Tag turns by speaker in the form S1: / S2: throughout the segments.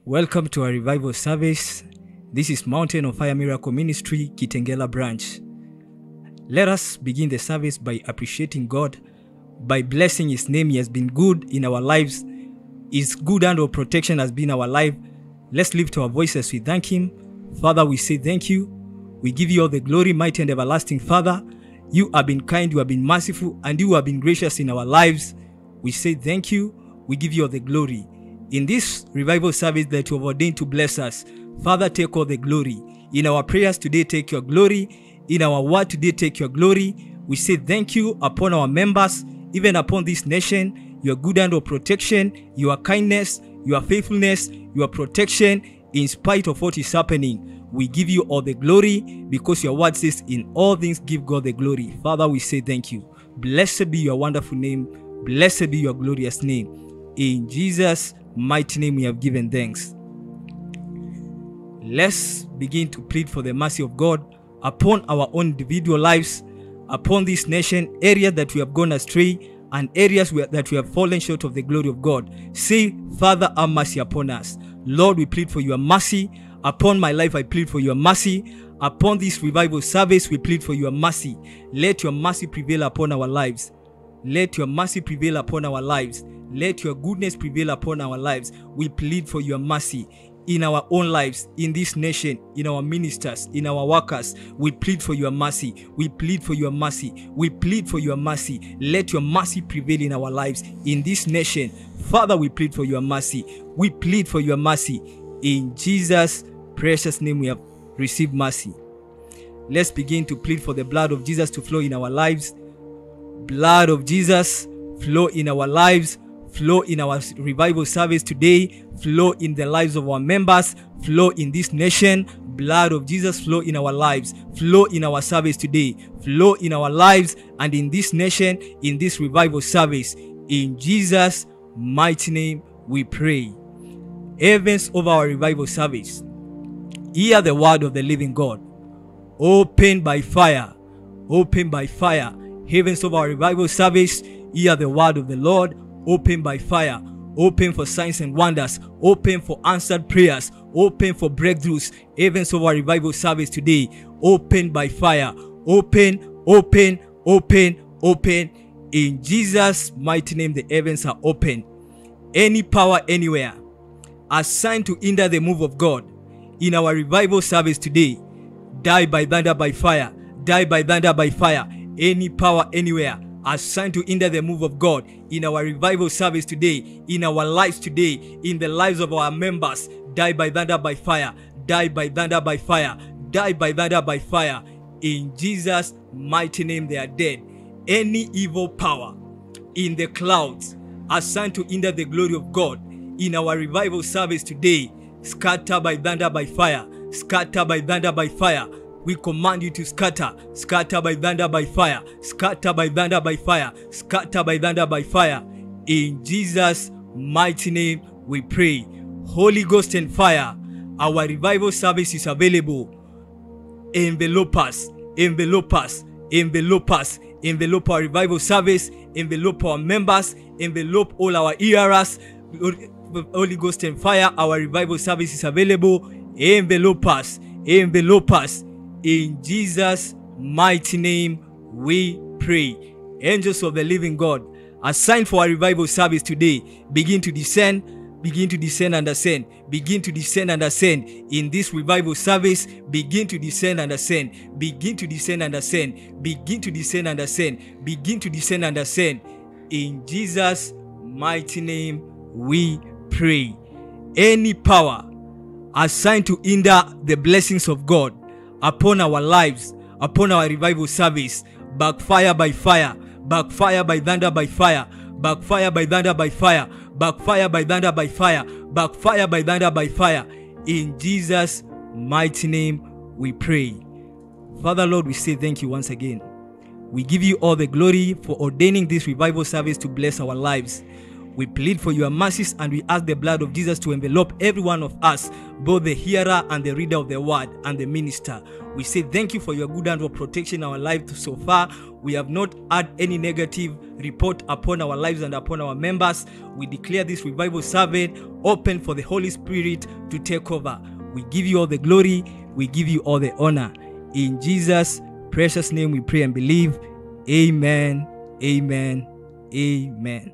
S1: Welcome to our revival service. This is Mountain of Fire Miracle Ministry, Kitengela branch. Let us begin the service by appreciating God, by blessing His name. He has been good in our lives. His good hand of protection has been our life. Let's lift our voices. We thank Him. Father, we say thank you. We give you all the glory, mighty and everlasting Father. You have been kind, you have been merciful, and you have been gracious in our lives. We say thank you. We give you all the glory. In this revival service that you have ordained to bless us, Father, take all the glory. In our prayers today, take your glory. In our word today, take your glory. We say thank you upon our members, even upon this nation, your good hand of protection, your kindness, your faithfulness, your protection, in spite of what is happening. We give you all the glory because your word says, in all things give God the glory. Father, we say thank you. Blessed be your wonderful name. Blessed be your glorious name. In Jesus' mighty name we have given thanks. Let's begin to plead for the mercy of God upon our own individual lives, upon this nation, areas that we have gone astray, and areas that we have fallen short of the glory of God. Say, Father, have mercy upon us. Lord, we plead for your mercy. Upon my life, I plead for your mercy. Upon this revival service, we plead for your mercy. Let your mercy prevail upon our lives. Let your mercy prevail upon our lives. Let your goodness prevail upon our lives. We plead for your mercy in our own lives, in this nation, in our ministers, in our workers. We plead for your mercy. We plead for your mercy. We plead for your mercy. Let your mercy prevail in our lives, in this nation. Father, we plead for your mercy. We plead for your mercy. In Jesus' precious name we have received mercy. Let's begin to plead for the blood of Jesus to flow in our lives. Blood of Jesus, flow in our lives. Flow in our revival service today. Flow in the lives of our members. Flow in this nation. Blood of Jesus, flow in our lives. Flow in our service today. Flow in our lives and in this nation, in this revival service. In Jesus' mighty name we pray. Heavens over our revival service, hear the word of the living God. Open by fire. Open by fire. Heavens over our revival service, hear the word of the Lord. Open by fire. Open for signs and wonders. Open for answered prayers. Open for breakthroughs. Heavens over our revival service today, open by fire. Open, open, open, open. In Jesus' mighty name, the heavens are open. Any power anywhere assigned to hinder the move of God in our revival service today, die by thunder, by fire. Die by thunder, by fire. Any power anywhere assigned to hinder the move of God in our revival service today, in our lives today, in the lives of our members, die by thunder, by fire. Die by thunder, by fire. Die by thunder, by fire. In Jesus' mighty name they are dead. Any evil power in the clouds assigned to hinder the glory of God in our revival service today, scatter by thunder, by fire. Scatter by thunder, by fire. We command you to scatter. Scatter by thunder, by fire. Scatter by thunder, by fire. Scatter by thunder, by fire. In Jesus' mighty name we pray. Holy Ghost and fire, our revival service is available. Envelope us. Envelope us. Envelope us. Envelope our revival service. Envelope our members. Envelope all our hearers. Holy Ghost and fire, our revival service is available. Envelope us. Envelope us. In Jesus' mighty name we pray. Angels of the living God, assigned for our revival service today, begin to descend and ascend. Begin to descend and ascend in this revival service. Begin to descend and ascend. Begin to descend and ascend. Begin to descend and ascend. Begin to descend and ascend. In Jesus' mighty name we pray. Any power assigned to hinder the blessings of God upon our lives, upon our revival service, backfire by fire. Backfire by thunder, by fire. Backfire by thunder, by fire. Backfire by thunder, by fire. Backfire by thunder, by fire. In Jesus' mighty name we pray. Father, Lord, we say thank you once again. We give you all the glory for ordaining this revival service to bless our lives. We plead for your mercies and we ask the blood of Jesus to envelope every one of us, both the hearer and the reader of the word and the minister. We say thank you for your good hand of protection in our life so far. We have not had any negative report upon our lives and upon our members. We declare this revival service open for the Holy Spirit to take over. We give you all the glory. We give you all the honor. In Jesus' precious name we pray and believe. Amen. Amen. Amen.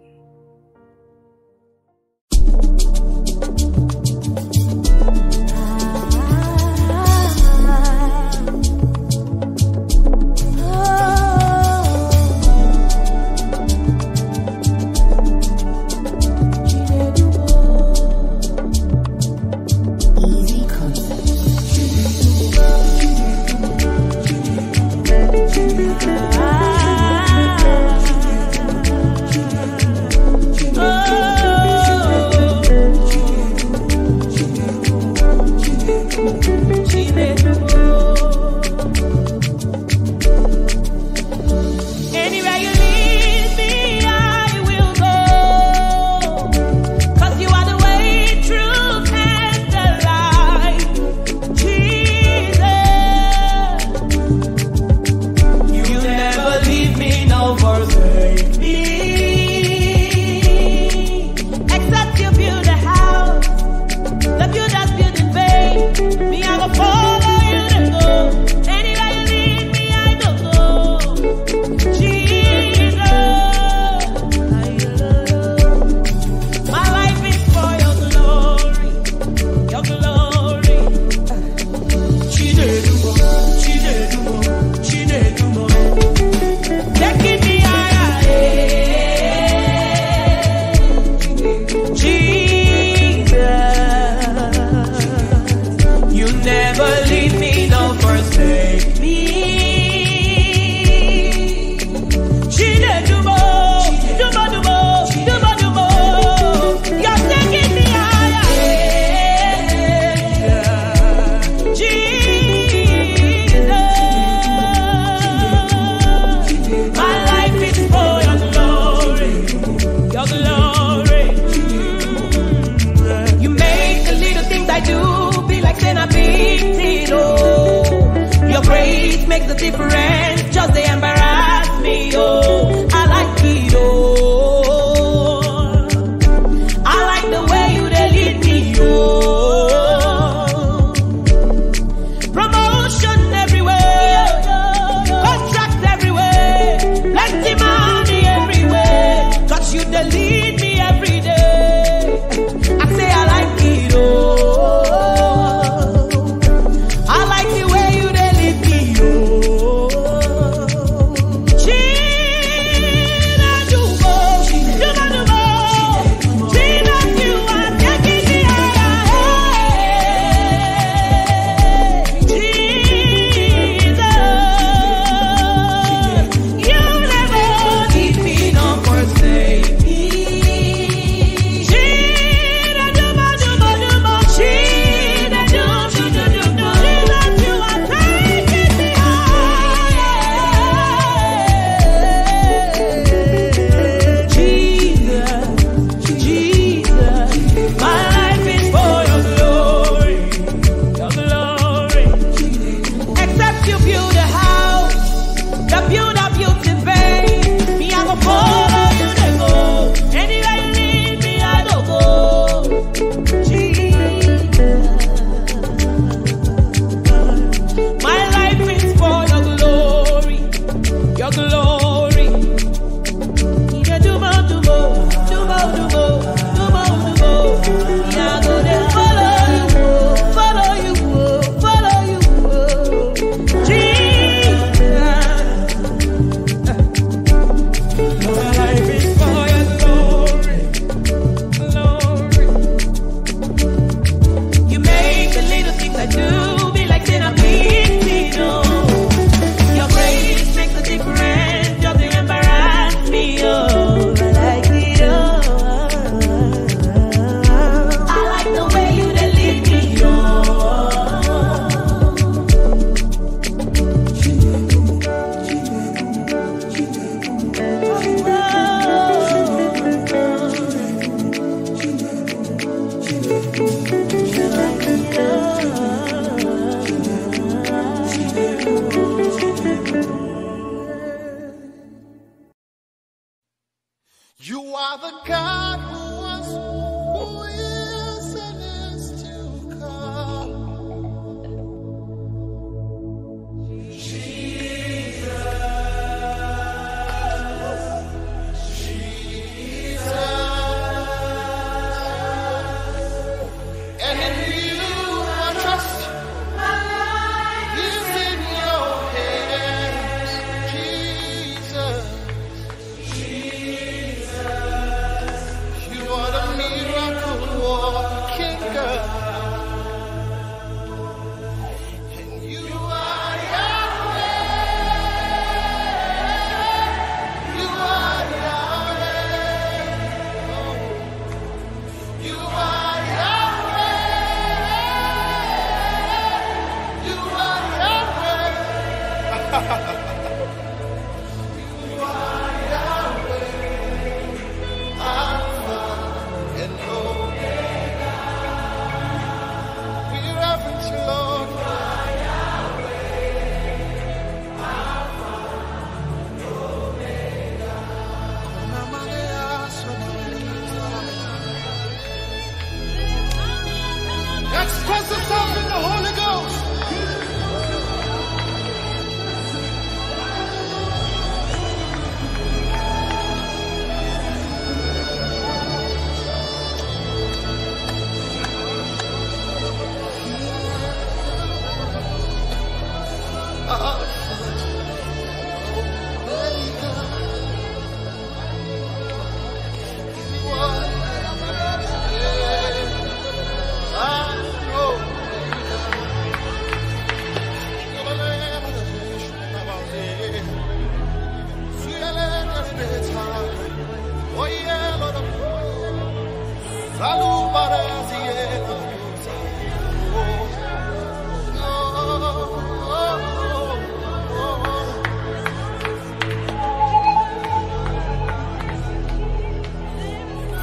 S2: Express yourself in the Holy Ghost.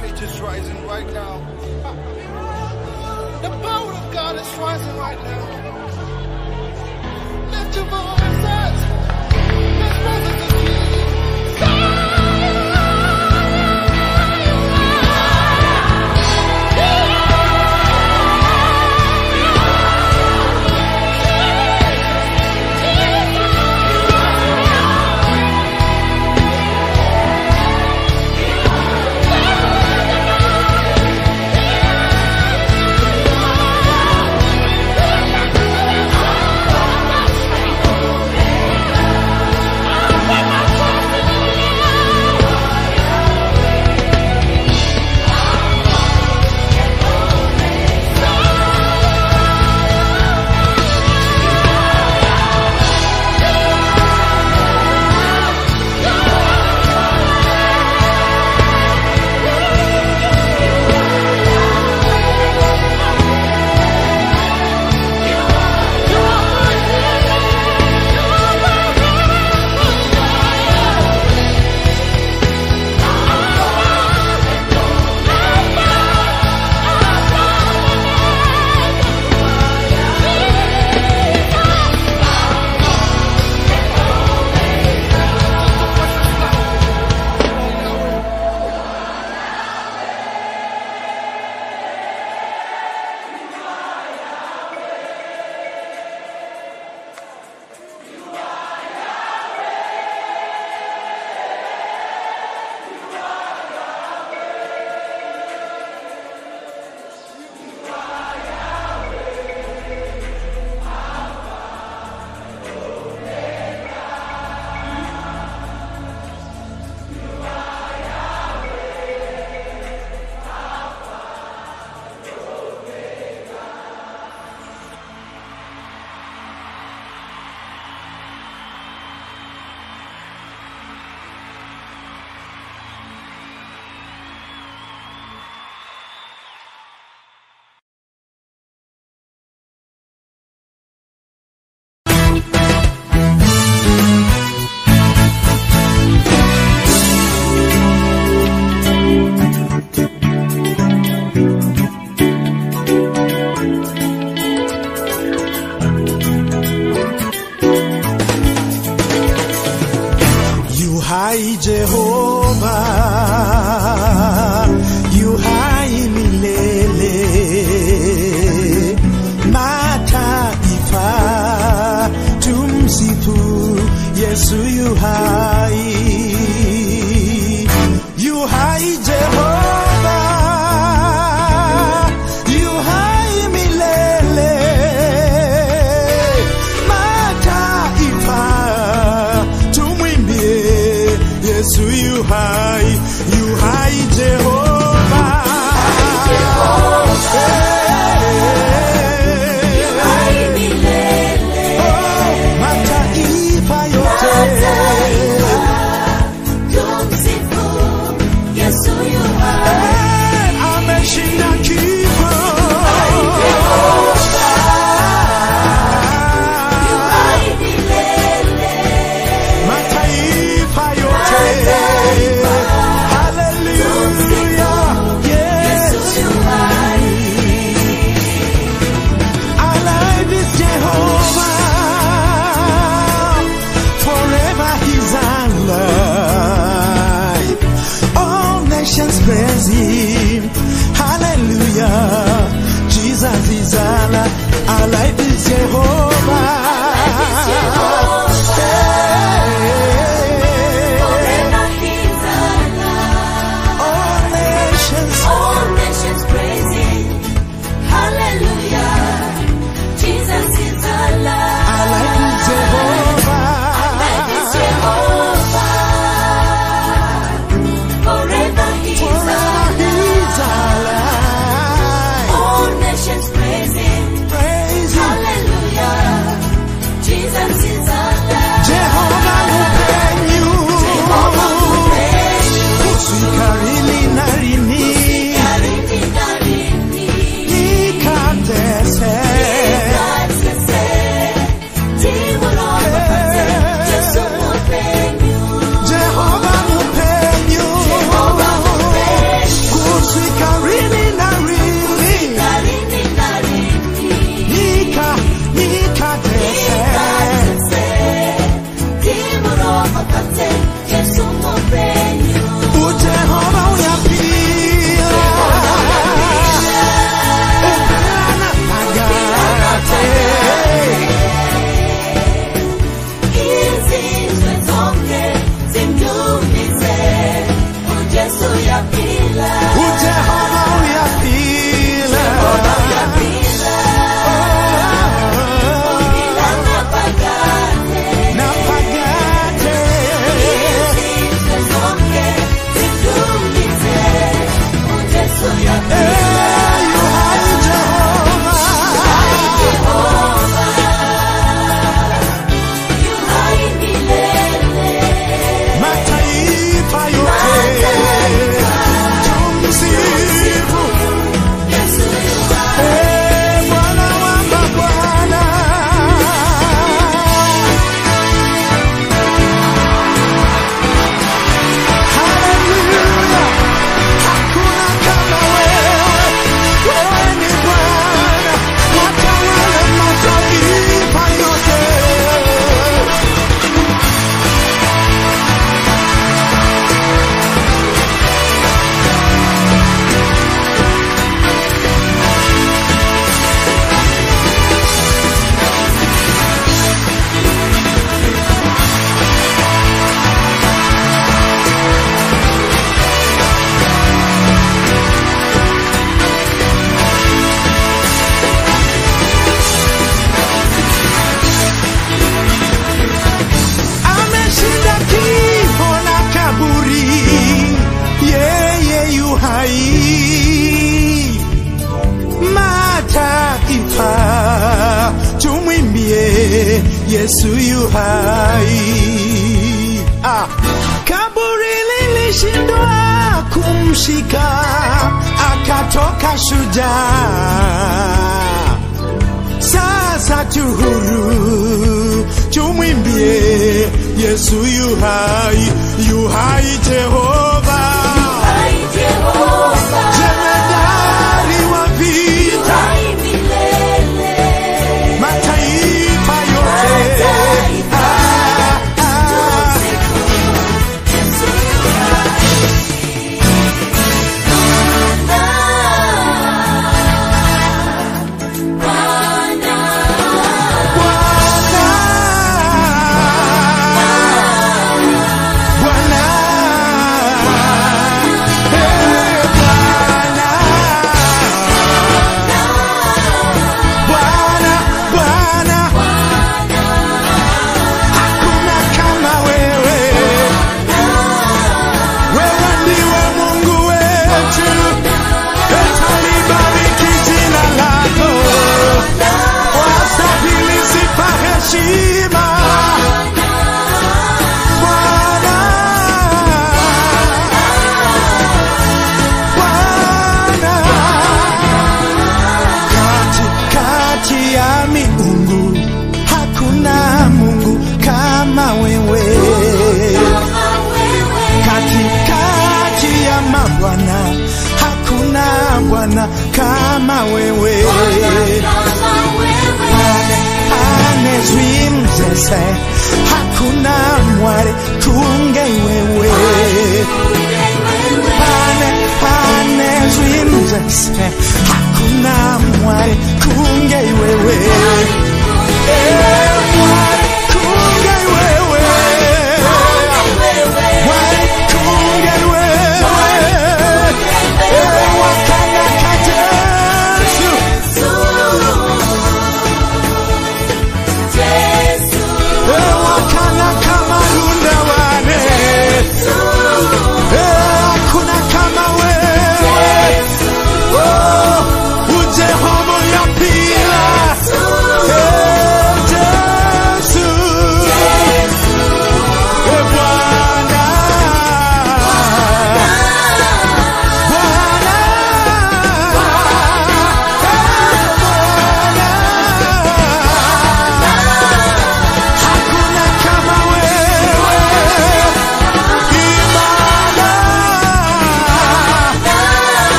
S2: Faith is rising right now. The power of God is rising right now. Lift your voices. This presence is here.
S3: Yesu yu hai. Kaburi lilishindwa kumshika, akatoka shujaa. Sasa tuhuru, tumwimbie Yesu yu hai, yu hai Jehova. Jemedari wa vita, mataifa yote. Kama wewe ane zwimzese, hakuna mware kunge wewe. Ane zwimzese, hakuna mware kunge wewe. Mware kunge wewe, mware kunge wewe.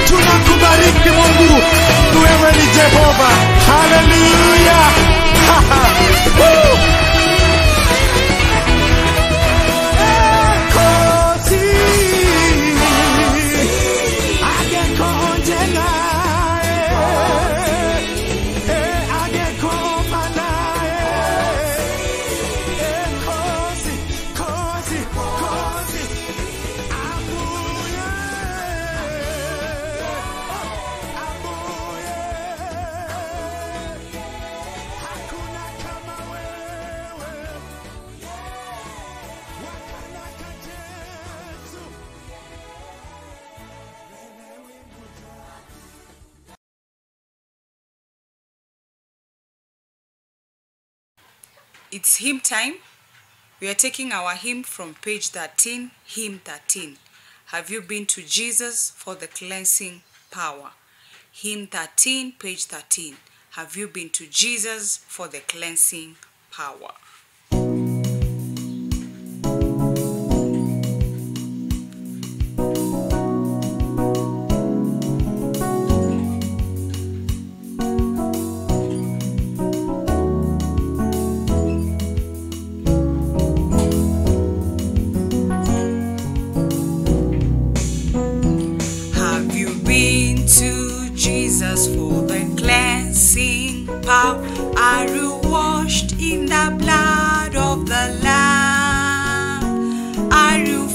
S3: Tunakubariki Mungu, wewe ni Jehova. Haleluya.
S4: It's hymn time. We are taking our hymn from page 13, hymn 13. Have you been to Jesus for the cleansing power? Hymn 13, page 13. Have you been to Jesus for the cleansing power?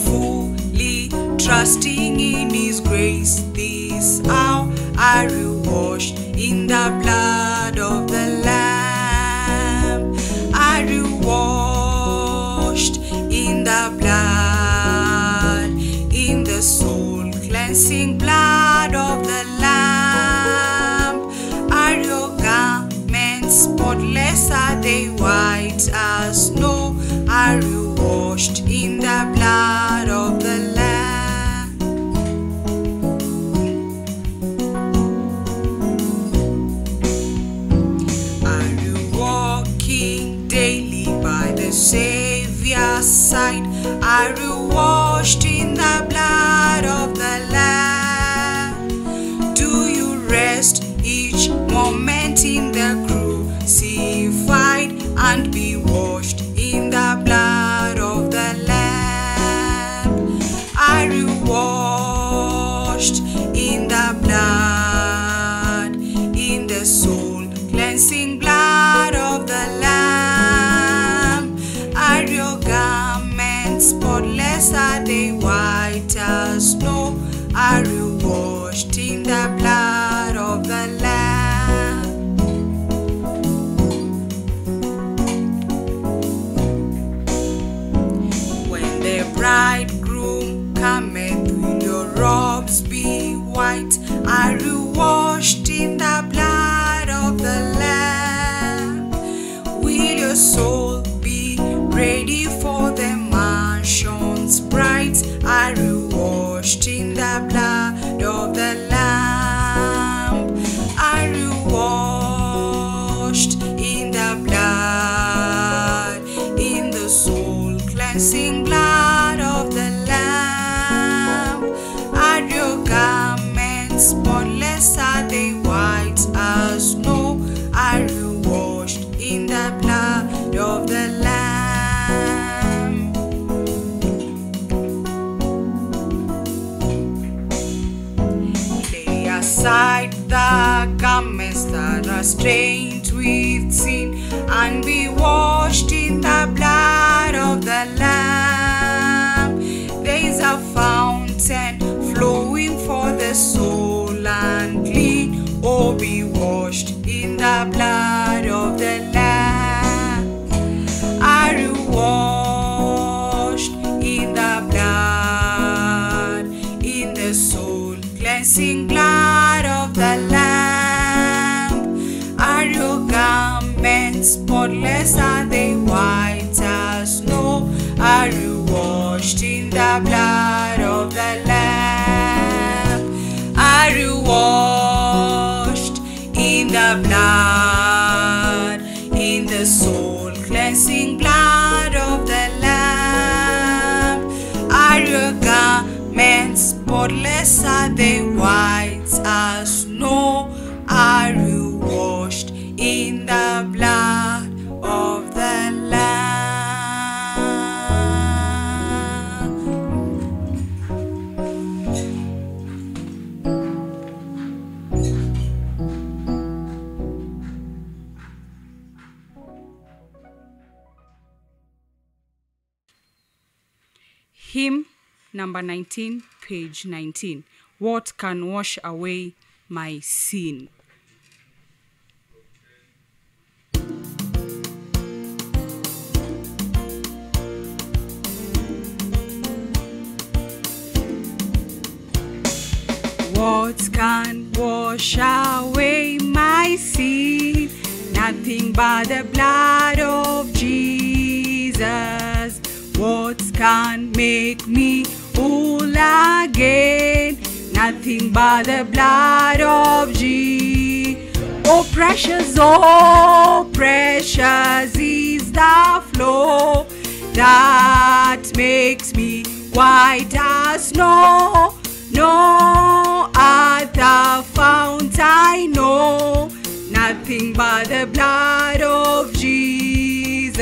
S4: fully trusting in His grace. This hour are you washed in the blood of the Lamb? Are you washed in the blood, in the soul cleansing blood of the Lamb? Are your garments spotless? Are they white as snow? Are you washed in the blood of the Lamb? Are you walking daily by the Savior's side? Are you washed in the blood of the Lamb? Do you rest each moment in the crucified and be washed in the blood of the Lamb? Are you washed in the blood, in the soul cleansing blood of the Lamb? Are your garments spotless? Are they white as snow? Are you washed in the blood of the Lamb? When the bridegroom cometh, will your robes be white? Are you washed in the blood of the Lamb? Will your soul be ready for the mansion's brides? Are you washed in the blood of the Lamb? Are you washed in the blood, in the soul cleansing blood of the Lamb? Are your garments spotless? Are they white as snow? Are you washed in the blood of the Lamb? Lay aside the garments that are stained with sin and be washed in the blood of the Lamb. There is a fountain flowing for the soul and clean. Oh, be washed in the blood of the Lamb. Are you washed in the blood, in the soul cleansing blood of the Lamb? Are your garments spotless? Are they white as snow? Are you washed in the blood of the Lamb? Are you washed in the blood, in the soul cleansing blood of the Lamb? Are your garments spotless? Are they white as snow? Are you washed in the blood of the Lamb?
S5: Hymn number 19, page 19. What can wash away my sin? What can wash away my sin? Nothing but the blood of Jesus. What can make me whole again? Nothing but the blood of Jesus. Oh precious is the flow that makes me white as snow. No other fount I know, nothing but the blood of Jesus.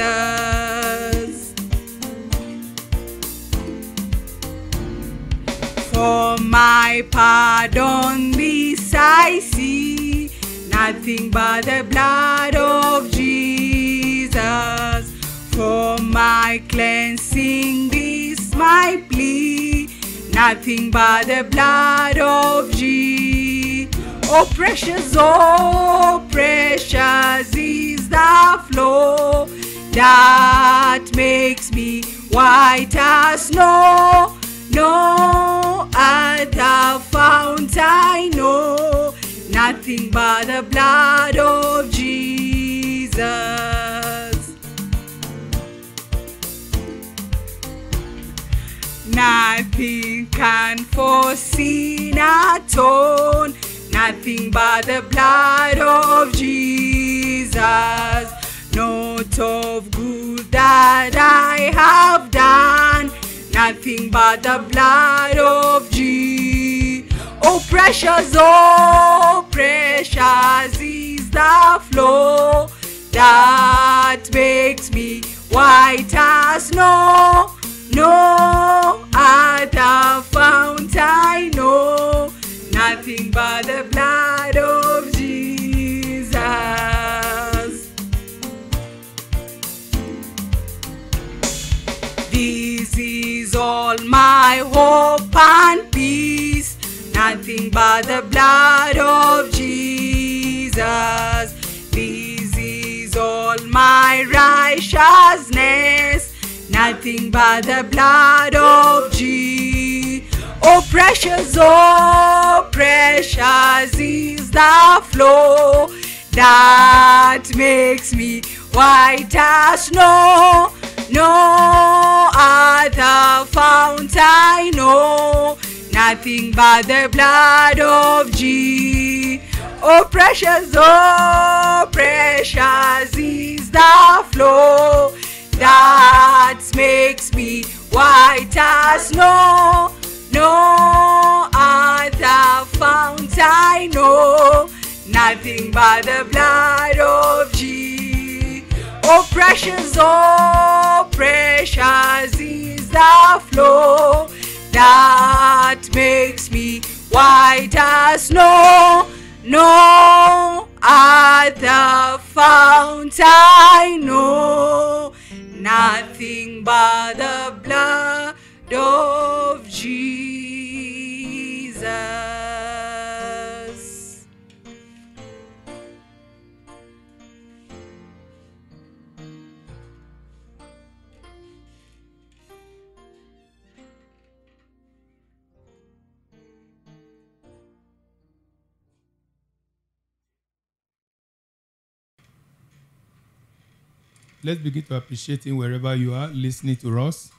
S5: For my pardon this I see, nothing but the blood of Jesus. For my cleansing this my plea, nothing but the blood of Jesus. Oh precious is the flow that makes me white as snow. No other fount I know, nothing but the blood of Jesus. Nothing can for sin atone, nothing but the blood of Jesus. Not of good that I have done, nothing but the blood of Jesus. Oh precious is the flow that makes me white as snow. No other fount I know, nothing but the blood of Jesus. This is all my hope and peace, nothing but the blood of Jesus. This is all my righteousness, nothing but the blood of Jesus. Oh precious is the flow that makes me white as snow. No other fount I know, nothing but the blood of Jesus. Oh precious is the flow that makes me white as snow. No other fount I know, nothing but the blood of Jesus. Oh precious is the flow that makes me white as snow. No other fount I know, nothing but the blood of Jesus.
S6: Let's begin to appreciate him wherever you are listening to us.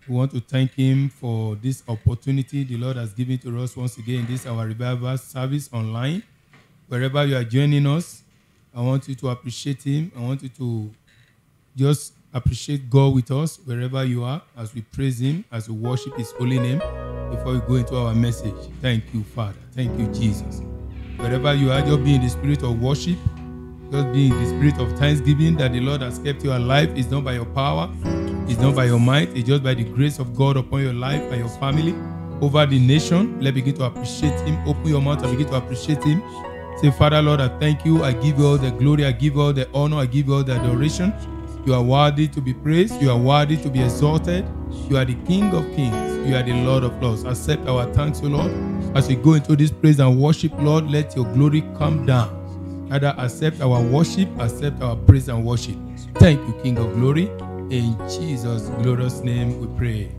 S6: We want to thank him for this opportunity the Lord has given to us once again in this our revival service online. Wherever you are joining us, I want you to appreciate him. I want you to just appreciate God with us wherever you are as we praise him, as we worship his holy name before we go into our message. Thank you, Father. Thank you, Jesus. Wherever you are, just be in the spirit of worship. Just be in the spirit of thanksgiving that the Lord has kept you alive. It's not by your power. It's not by your might. It's just by the grace of God upon your life and your family, over the nation. Let's begin to appreciate him. Open your mouth and begin to appreciate him. Say, Father, Lord, I thank you. I give you all the glory. I give you all the honor. I give you all the adoration. You are worthy to be praised. You are worthy to be exalted. You are the King of kings. You are the Lord of lords. Accept our thanks, O Lord. As we go into this praise and worship, Lord, let your glory come down. Father, accept our worship, accept our praise and worship. Thank you, King of glory. In Jesus' glorious name we pray.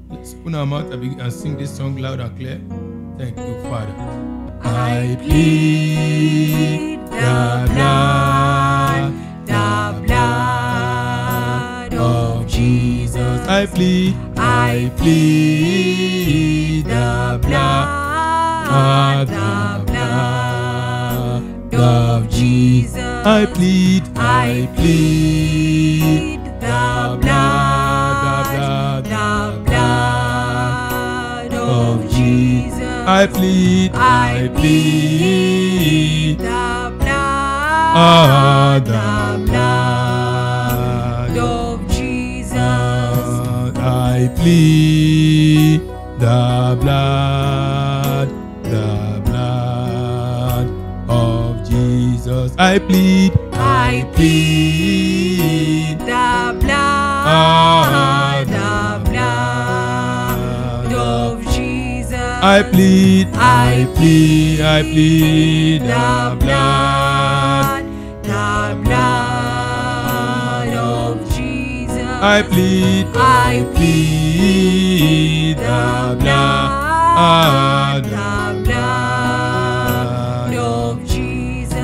S6: Let's open our mouth and sing this song loud and clear. Thank you, Father. I plead the blood of Jesus. I plead the blood of Jesus. I plead the blood of Jesus. I plead the blood of Jesus. I plead the blood of Jesus. I plead the blood of I plead the blood
S5: of Jesus.
S6: I plead the blood
S5: of Jesus.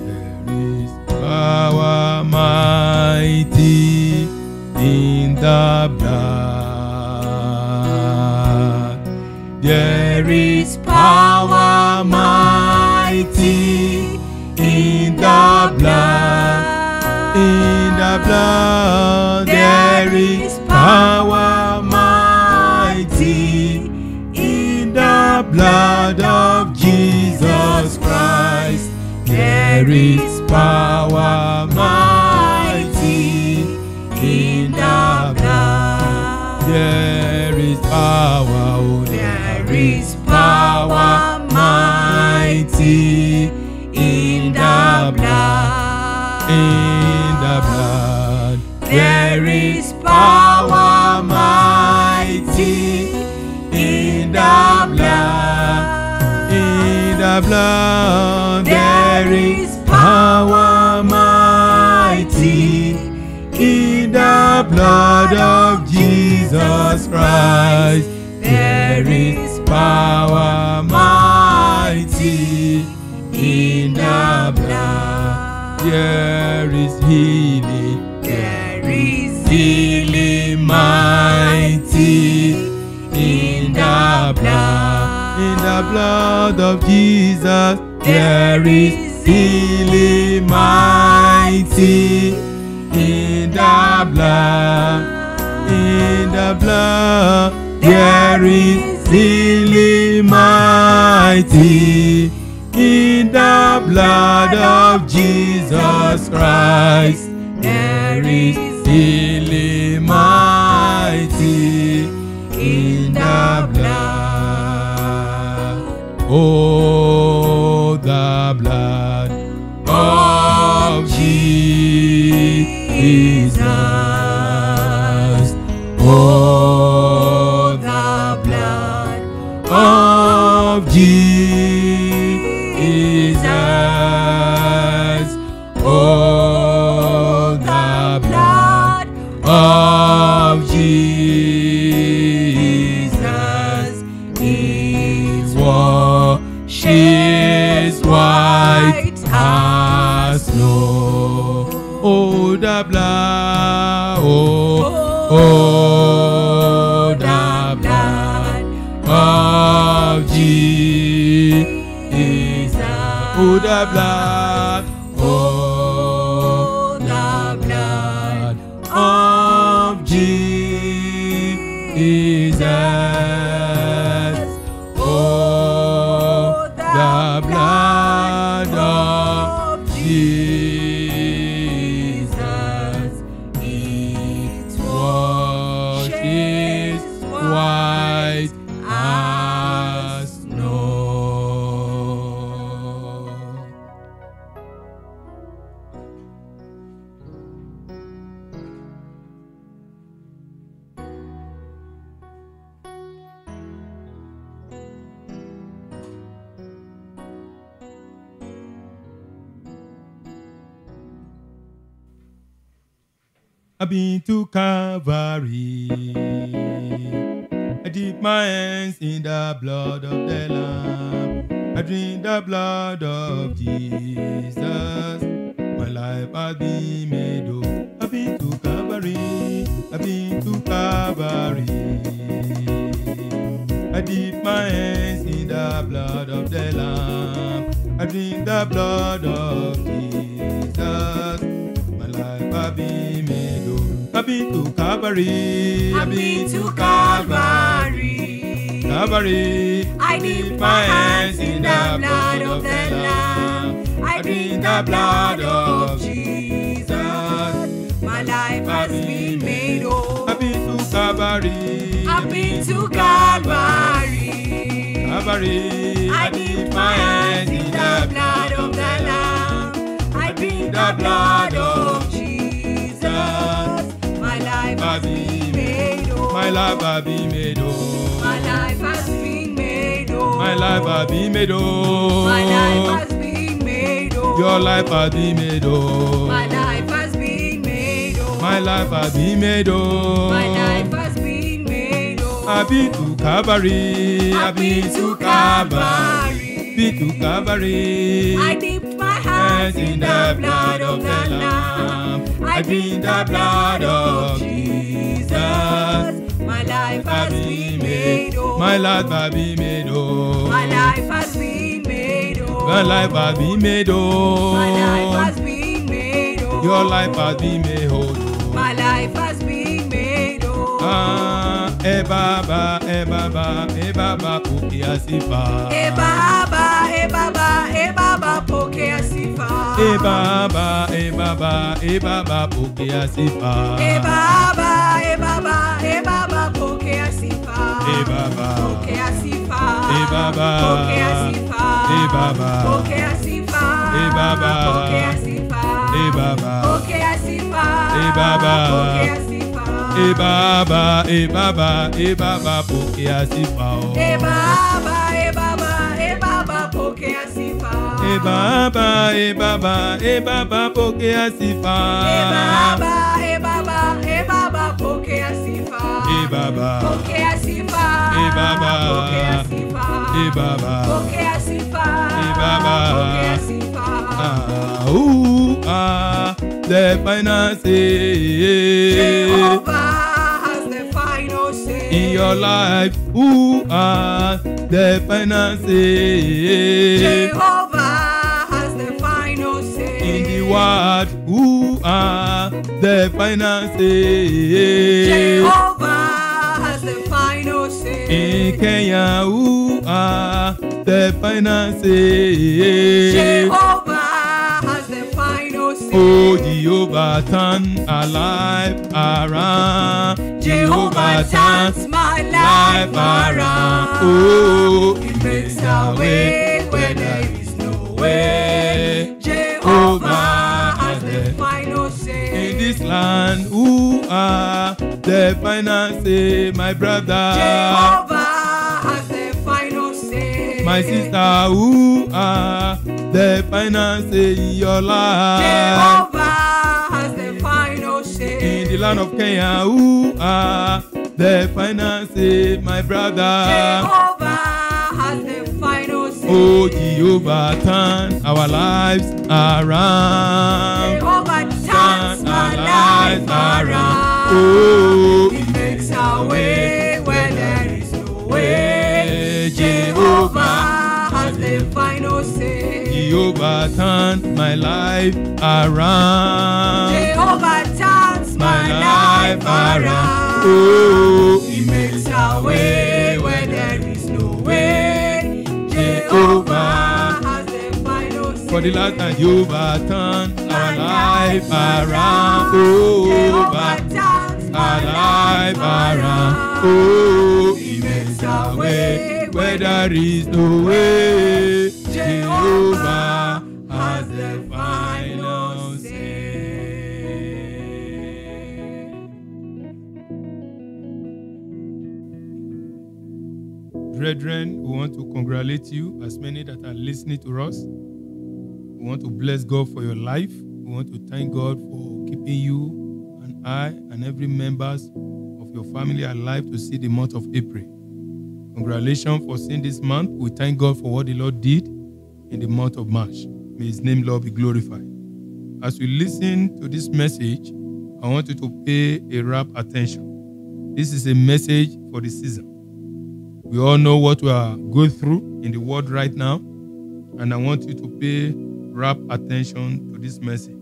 S6: There is power mighty in the blood. There is power mighty in the blood. In the blood there is power mighty in the blood of Jesus Christ. There is power mighty in the blood. There is power, oh, there is power mighty in the blood. In the blood there is power mighty in the blood. In the blood there is power mighty in the blood of Jesus Christ. There is power mighty in the blood. There is healing. There is healing mighty in the blood. In the blood of Jesus there is healing mighty in the blood. In the blood there is healing mighty in the blood of Jesus Christ. There is healing mighty in the blood. Oh, the blood of Jesus. Oh, the blood of Jesus. Oh, the blood of Jesus. It washes white as snow. Oh, the blood. Oh, the blood of Jesus. Oh, the blood. Oh, the blood of Jesus. Oh, the blood of Jesus. It washes white as snow. I've been to Calvary. I dip my hands in the blood of the Lamb. I drink the blood of Jesus. My life has been made whole. I've been to Calvary. I've been to Calvary. I dip my hands in the blood of the Lamb. I drink the blood of Jesus. My life has been made whole. I've been to Calvary.
S5: I've been to Calvary.
S6: Calvary.
S5: I dip my hands in the blood of the Lamb. I drink the blood of Jesus. My life has been made whole.
S6: I've been to Calvary.
S5: I've been to Calvary.
S6: Calvary.
S5: I dip my hands in the blood of the Lamb. I drink the blood of Jesus. My life has been made whole.
S6: My life has been made whole.
S5: My life has been made whole.
S6: My life has been made whole.
S5: My life has been made whole.
S6: Your life has been made whole.
S5: My life has been made whole.
S6: My life has been made whole.
S5: My life has been made whole.
S6: I've been to Calvary.
S5: I've been to Calvary.
S6: Been to Calvary.
S5: I dipped my hands in the blood of the Lamb. I drink the blood of Jesus. My life has been made whole.
S6: My life has been made whole.
S5: My life has been made whole.
S6: My life has been made whole.
S5: My life has been made whole.
S6: Your life has been made whole.
S5: My life has been made whole.
S6: Baba, Baba, pokea sifa.
S5: Baba, Baba, pokea sifa.
S6: Baba, Baba, pokea sifa.
S5: Baba, Baba, pokea sifa.
S6: Baba,
S5: Pokea sifa.
S6: Baba,
S5: Pokea sifa.
S6: Baba,
S5: Pokea sifa.
S6: Baba,
S5: Pokea sifa.
S6: Baba,
S5: Pokea sifa.
S6: Baba,
S5: Pokea sifa.
S6: Baba, Baba, pokea sifa.
S5: Baba, pokea sifa.
S6: Baba, Baba, pokea sifa.
S5: Baba, pokea sifa.
S6: Baba,
S5: Pokea sifa.
S6: Baba,
S5: Pokea sifa.
S6: Baba,
S5: Pokea sifa.
S6: Baba.
S5: Pokea sifa.
S6: Who are the finances
S5: Jehovah has the final say.
S6: in your life? Who are the finances
S5: Jehovah has the final say.
S6: in the world? Who are the finances
S5: Jehovah has the final say.
S6: in Kenya? Who are the finances?
S5: Jehovah has the final say.
S6: Oh, Jehovah, turn our life around.
S5: Jehovah turns my life around.
S6: Oh,
S5: He makes a way where there is no way. Jehovah has the final say.
S6: in this land, who are the finances, my brother,
S5: Jehovah has the final say.
S6: my sister, who are the finances in your life?
S5: Jehovah has the final say.
S6: In the land of Kenya, who are the finances, my brother?
S5: Jehovah has the final say.
S6: Oh, Jehovah, turn our lives around.
S5: Jehovah turns my life around.
S6: Oh,
S5: He makes a way where there is no way. Jehovah has the final say.
S6: Jehovah, turn my life around.
S5: Jehovah turns my life around.
S6: Oh,
S5: He makes a way where there is no way. Jehovah has the final say.
S6: for the last time, Jehovah, turn our life around.
S5: Jehovah
S6: Oh,
S5: turns
S6: our
S5: my
S6: life around. Oh, He makes a way where there is no way. Jehovah has the final say. Brethren, we want to congratulate you as many that are listening to us. We want to bless God for your life. We want to thank God for keeping you and I and every members of your family alive to see the month of April. Congratulations for seeing this month. We thank God for what the Lord did in the month of March. May His name, Lord, be glorified. As we listen to this message, I want you to pay a rapt attention. This is a message for the season. We all know what we are going through in the world right now, and I want you to pay rapt attention to this message.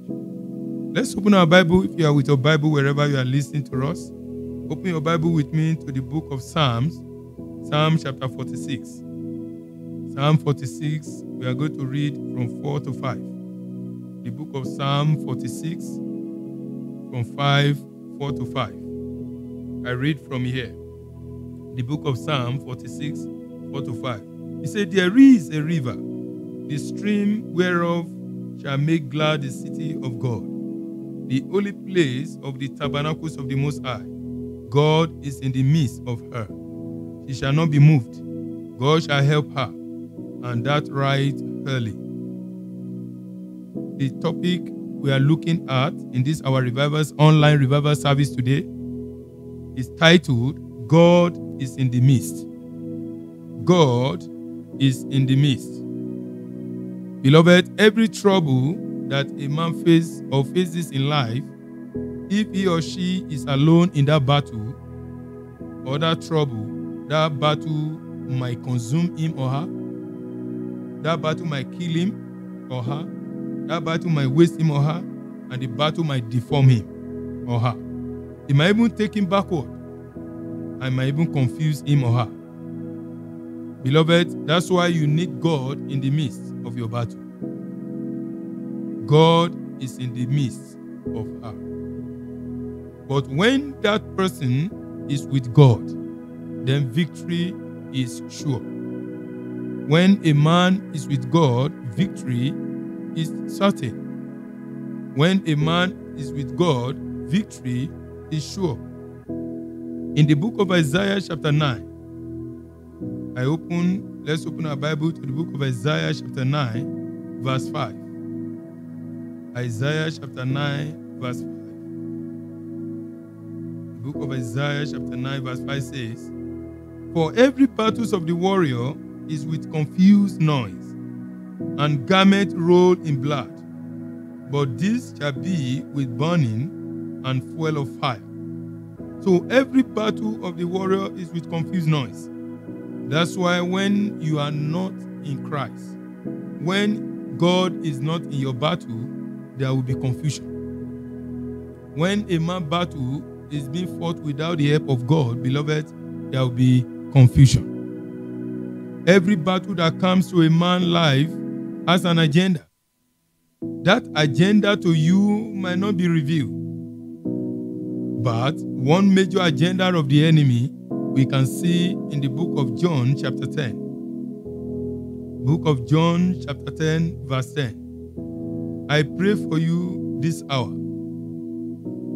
S6: Let's open our Bible. If you are with your Bible wherever you are listening to us, open your Bible with me to the book of Psalms, Psalm chapter 46. Psalm 46, we are going to read from 4 to 5. The book of Psalm 46, from 4 to 5. I read from here. The book of Psalm 46, 4 to 5. He said, there is a river, the stream whereof shall make glad the city of God, the holy place of the tabernacles of the Most High. God is in the midst of her. She shall not be moved. God shall help her, and that right early. The topic we are looking at in this our revivers online revival service today is titled God is in the midst. God is in the midst. Beloved, every trouble that a man faces in life, if he or she is alone in that battle or that trouble, that battle might consume him or her. That battle might kill him or her. That battle might waste him or her. And the battle might deform him or her. It might even take him backward. And might even confuse him or her. Beloved, that's why you need God in the midst of your battle. God is in the midst of her. But when that person is with God, then victory is sure. When a man is with God, victory is certain. When a man is with God, victory is sure. In the book of Isaiah chapter 9, let's open our Bible to the book of Isaiah chapter 9, verse 5. Isaiah chapter 9, verse 5. The book of Isaiah chapter 9, verse 5 says, "For every battles of the warrior is with confused noise, and garment rolled in blood. But this shall be with burning and fuel of fire." So every battle of the warrior is with confused noise. That's why when you are not in Christ, when God is not in your battle, there will be confusion. When a man's battle is being fought without the help of God, beloved, there will be confusion. Every battle that comes to a man's life has an agenda. That agenda to you might not be revealed. But one major agenda of the enemy we can see in the book of John chapter 10. Book of John chapter 10 verse 10. "I pray for you this hour.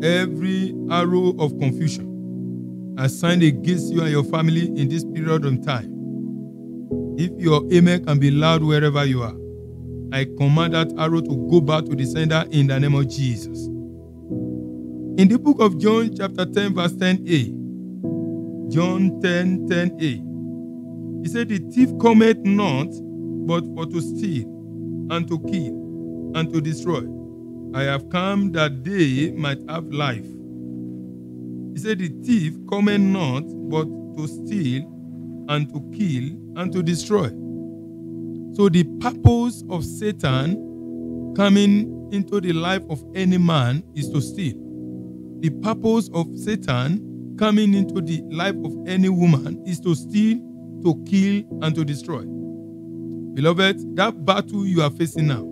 S6: Every arrow of confusion assigned against you and your family in this period of time. If your amen can be loud wherever you are, I command that arrow to go back to the sender in the name of Jesus." In the book of John chapter 10 verse 10a, John 10:10a, he said, "The thief cometh not but for to steal and to kill and to destroy. I have come that they might have life." He said, "The thief cometh not but to steal and to kill and to destroy." So the purpose of Satan coming into the life of any man is to steal. The purpose of Satan coming into the life of any woman is to steal, to kill, and to destroy. Beloved, that battle you are facing now,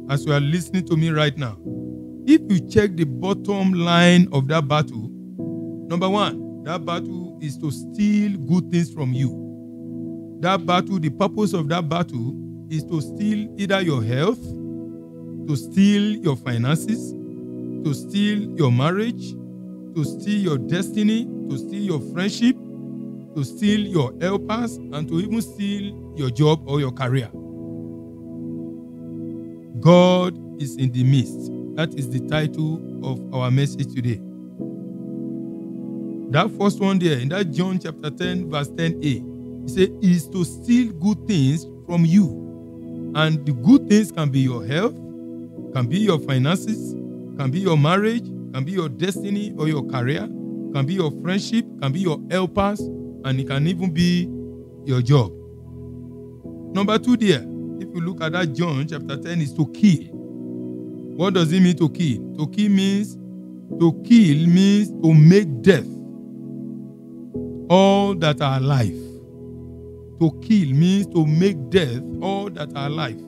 S6: as you are listening to me right now, if you check the bottom line of that battle, number one, that battle is to steal good things from you. That battle, the purpose of that battle is to steal either your health, to steal your finances, to steal your marriage, to steal your destiny, to steal your friendship, to steal your helpers, and to even steal your job or your career. God is in the midst. That is the title of our message today. That first one there, in that John chapter 10, verse 10a, he said, is to steal good things from you. And the good things can be your health, can be your finances, can be your marriage, can be your destiny or your career, can be your friendship, can be your helpers, and it can even be your job. Number two there, if you look at that John chapter 10, is to kill. What does it mean to kill? To kill means to make death all that are alive. To kill means to make death all that are alive.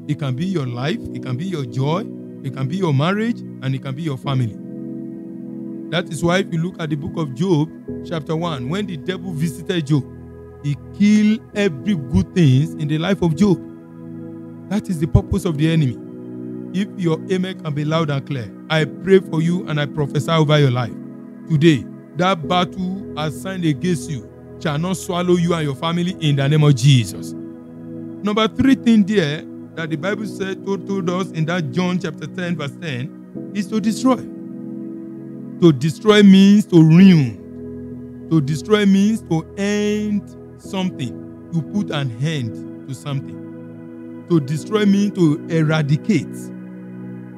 S6: It can be your life, it can be your joy, it can be your marriage, and it can be your family. That is why if you look at the book of Job, chapter 1, when the devil visited Job, he killed every good thing in the life of Job. That is the purpose of the enemy. If your amen can be loud and clear, I pray for you and I prophesy over your life. today, that battle assigned against you shall not swallow you and your family in the name of Jesus. Number 3 thing there that the Bible said told us in that John chapter 10 verse 10 is to destroy. To destroy means to ruin. To destroy means to end something. You put an end to something. To destroy means to eradicate.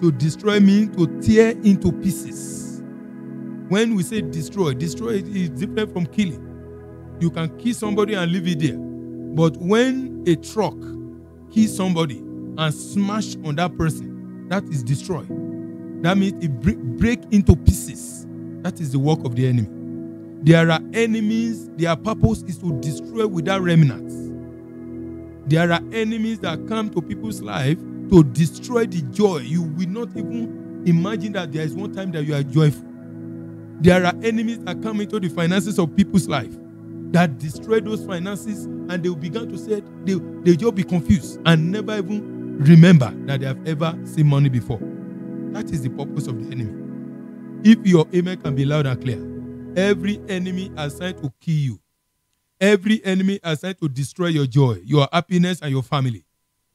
S6: To destroy means to tear into pieces. When we say destroy is different from killing. You can kill somebody and leave it there. But when a truck kills somebody and smash on that person, that is destroy. That means it break into pieces. That is the work of the enemy. There are enemies, their purpose is to destroy without remnants. There are enemies that come to people's life to destroy the joy. You will not even imagine that there is one time that you are joyful. There are enemies that come into the finances of people's life that destroy those finances, and they will begin to say, they'll just be confused and never even remember that they have ever seen money before. That is the purpose of the enemy. If your amen can be loud and clear, every enemy assigned to kill you, every enemy assigned to destroy your joy, your happiness, and your family,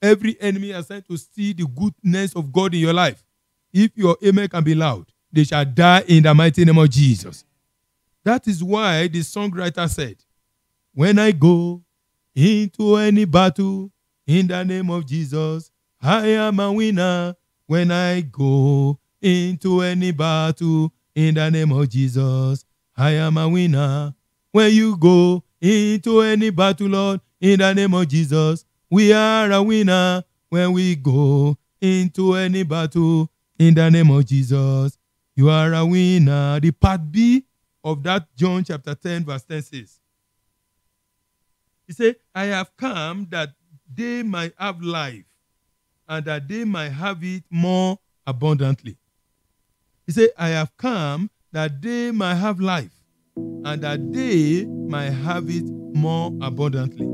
S6: every enemy assigned to steal the goodness of God in your life, if your amen can be loud, they shall die in the mighty name of Jesus. That is why the songwriter said, when I go into any battle in the name of Jesus, I am a winner. When I go into any battle in the name of Jesus, I am a winner. When you go into any battle, Lord, in the name of Jesus, we are a winner. When we go into any battle in the name of Jesus, you are a winner. The part B of that John chapter 10 verse 10 says, he said, I have come that they might have life and that they might have it more abundantly. He said, I have come that they might have life and that they might have it more abundantly.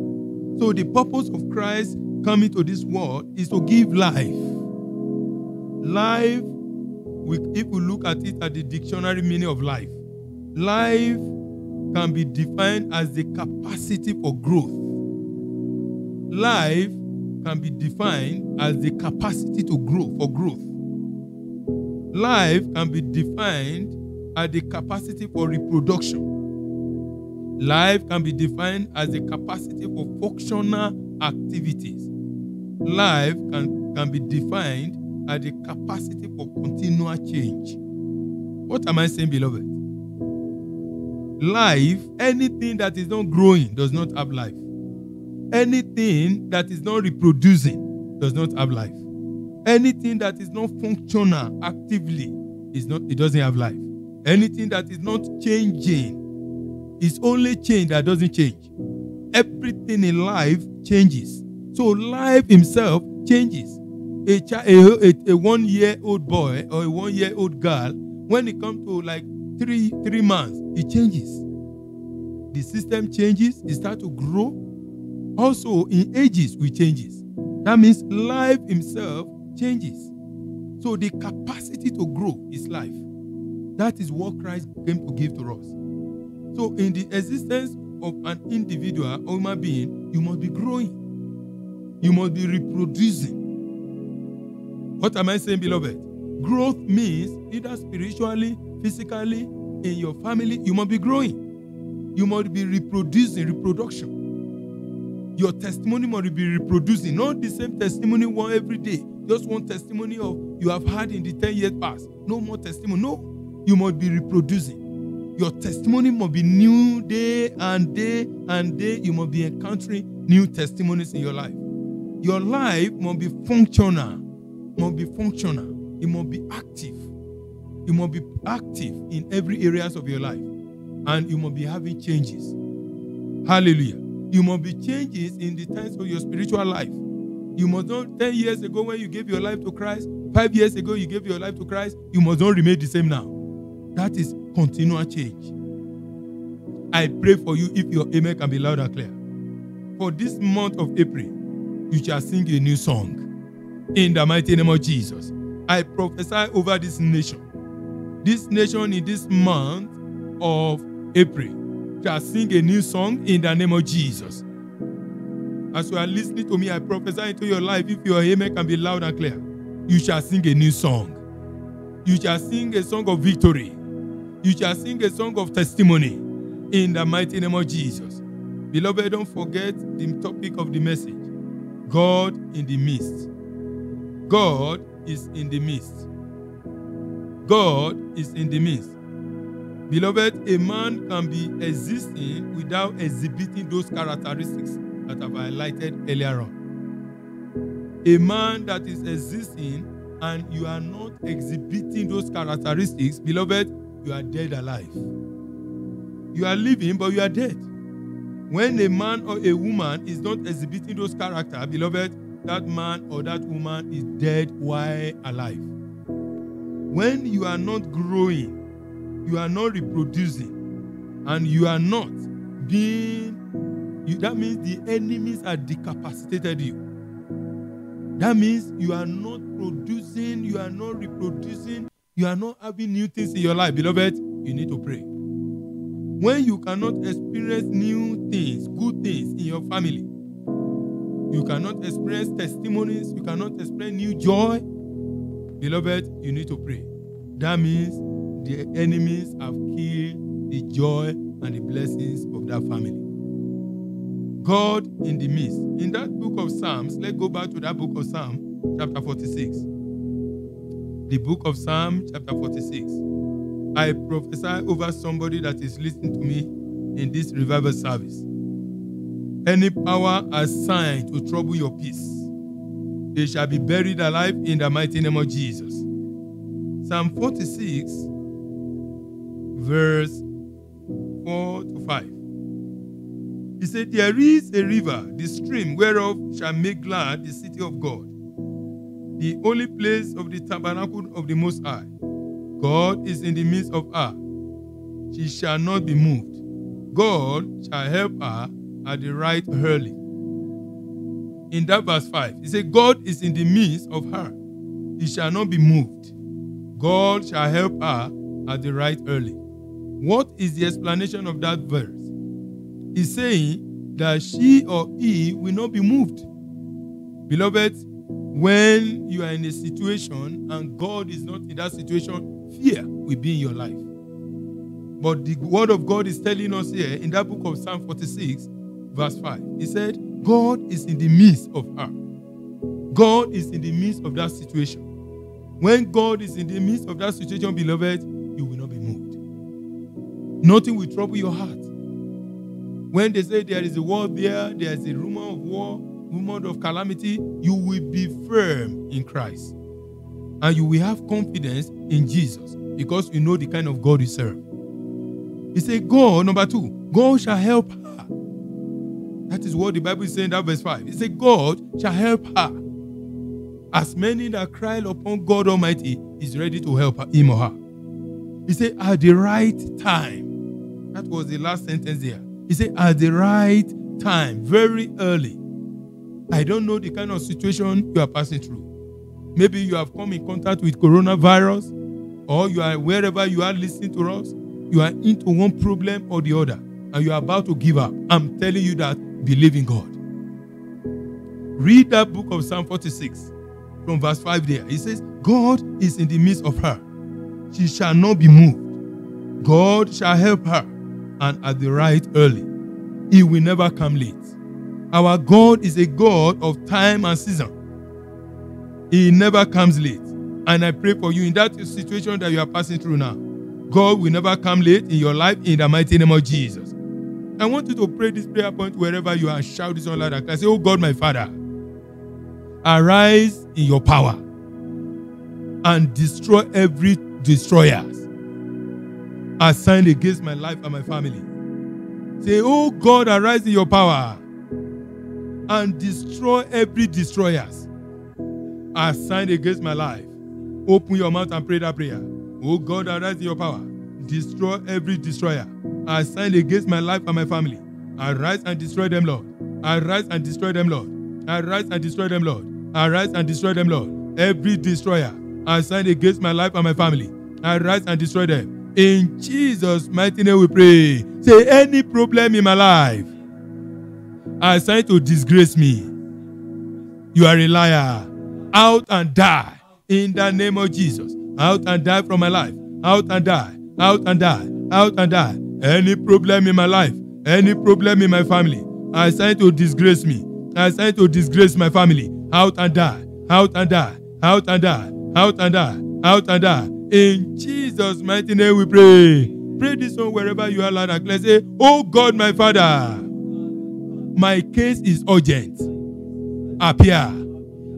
S6: So the purpose of Christ coming to this world is to give life. Life, if we look at it at the dictionary meaning of life, life can be defined as the capacity for growth. Life can be defined as the capacity to grow, for growth. Life can be defined as the capacity for reproduction. Life can be defined as the capacity for functional activities. Life can be defined as the capacity for continual change. What am I saying, beloved? Life, anything that is not growing does not have life. Anything that is not reproducing does not have life. Anything that is not functional actively it doesn't have life. Anything that is not changing is only change that doesn't change. Everything in life changes. So life himself changes. A 1-year-old boy or a 1-year-old girl, when it comes to like 3 months, it changes. The system changes, it starts to grow. Also, in ages, we changes. That means life himself changes. So the capacity to grow is life. That is what Christ came to give to us. So in the existence of an individual or human being, you must be growing. You must be reproducing. What am I saying, beloved? Growth means either spiritually, physically, in your family, you must be growing. You must be reproducing, reproduction. Your testimony must be reproducing, not the same testimony one every day. Just one testimony of you have had in the 10 years past. No more testimony. No, you must be reproducing. Your testimony must be new day and day and day. You must be encountering new testimonies in your life. Your life must be functional. Must be functional. It must be active. You must be active in every areas of your life. And you must be having changes. Hallelujah. You must be changes in the times of your spiritual life. You must not, 10 years ago when you gave your life to Christ, 5 years ago you gave your life to Christ, you must not remain the same now. That is continual change. I pray for you if your amen can be loud and clear. For this month of April, you shall sing a new song. In the mighty name of Jesus. I prophesy over this nation. This nation in this month of April shall sing a new song in the name of Jesus. As you are listening to me, I prophesy into your life. If your amen can be loud and clear, you shall sing a new song. You shall sing a song of victory. You shall sing a song of testimony in the mighty name of Jesus. Beloved, don't forget the topic of the message. God in the midst. God is in the midst. God is in the midst. Beloved, a man can be existing without exhibiting those characteristics that I've highlighted earlier on. A man that is existing and you are not exhibiting those characteristics, beloved, you are dead alive. You are living, but you are dead. When a man or a woman is not exhibiting those characters, beloved, that man or that woman is dead while alive. When you are not growing, you are not reproducing, and you are not being, that means the enemies are decapacitated you. That means you are not producing, you are not reproducing, you are not having new things in your life. Beloved, you need to pray. When you cannot experience new things, good things in your family, you cannot experience testimonies, you cannot experience new joy, beloved, you need to pray. That means the enemies have killed the joy and the blessings of that family. God in the midst. In that book of Psalms, let's go back to that book of Psalms, chapter 46. The book of Psalms, chapter 46. I prophesy over somebody that is listening to me in this revival service. Any power assigned to trouble your peace, they shall be buried alive in the mighty name of Jesus. Psalm 46, verse 4 to 5. He said, there is a river, the stream whereof shall make glad the city of God, the only place of the tabernacle of the Most High. God is in the midst of her. She shall not be moved. God shall help her at the right early. In that verse 5, he said, God is in the midst of her. He shall not be moved. God shall help her at the right early. What is the explanation of that verse? He's saying that she or he will not be moved. Beloved, when you are in a situation and God is not in that situation, fear will be in your life. But the word of God is telling us here in that book of Psalm 46, verse 5. He said, God is in the midst of her. God is in the midst of that situation. When God is in the midst of that situation, beloved, you will not be moved. Nothing will trouble your heart. When they say there is a war there is a rumor of war, rumor of calamity, you will be firm in Christ. And you will have confidence in Jesus because you know the kind of God you serve. He said, God, number 2, God shall help her. That is what the Bible is saying in that verse 5. He said, God shall help her. As many that cry upon God Almighty is ready to help him or her. He said, at the right time. That was the last sentence there. He said, at the right time, very early. I don't know the kind of situation you are passing through. Maybe you have come in contact with coronavirus, or you are wherever you are listening to us, you are into one problem or the other, and you are about to give up. I'm telling you that, believe in God. Read that book of Psalm 46 from verse 5 there. It says, God is in the midst of her. She shall not be moved. God shall help her, and at the right early. He will never come late. Our God is a God of time and season. He never comes late. And I pray for you in that situation that you are passing through now. God will never come late in your life in the mighty name of Jesus. I want you to pray this prayer point wherever you are and shout this on loud and say, oh God, my Father, arise in your power and destroy every destroyer assigned against my life and my family. Say, oh God, arise in your power and destroy every destroyer assigned against my life. Open your mouth and pray that prayer. Oh God, arise in your power. Destroy every destroyer assigned against my life and my family. Arise and destroy them, Lord. Arise and destroy them, Lord. Arise and destroy them, Lord. Arise and destroy them, Lord. Every destroyer assigned against my life and my family. Arise and destroy them. In Jesus' mighty name we pray. Say, any problem in my life assigned to disgrace me, you are a liar. Out and die in the name of Jesus. Out and die from my life. Out and die. Out and die. Out and die. Any problem in my life, any problem in my family, assigned to disgrace me, assigned to disgrace my family, out and die. Out and die. Out and die. Out and die. Out and die. In Jesus' mighty name we pray. Pray this one wherever you are, loud and clear. Say, oh God, my Father, my case is urgent. Appear,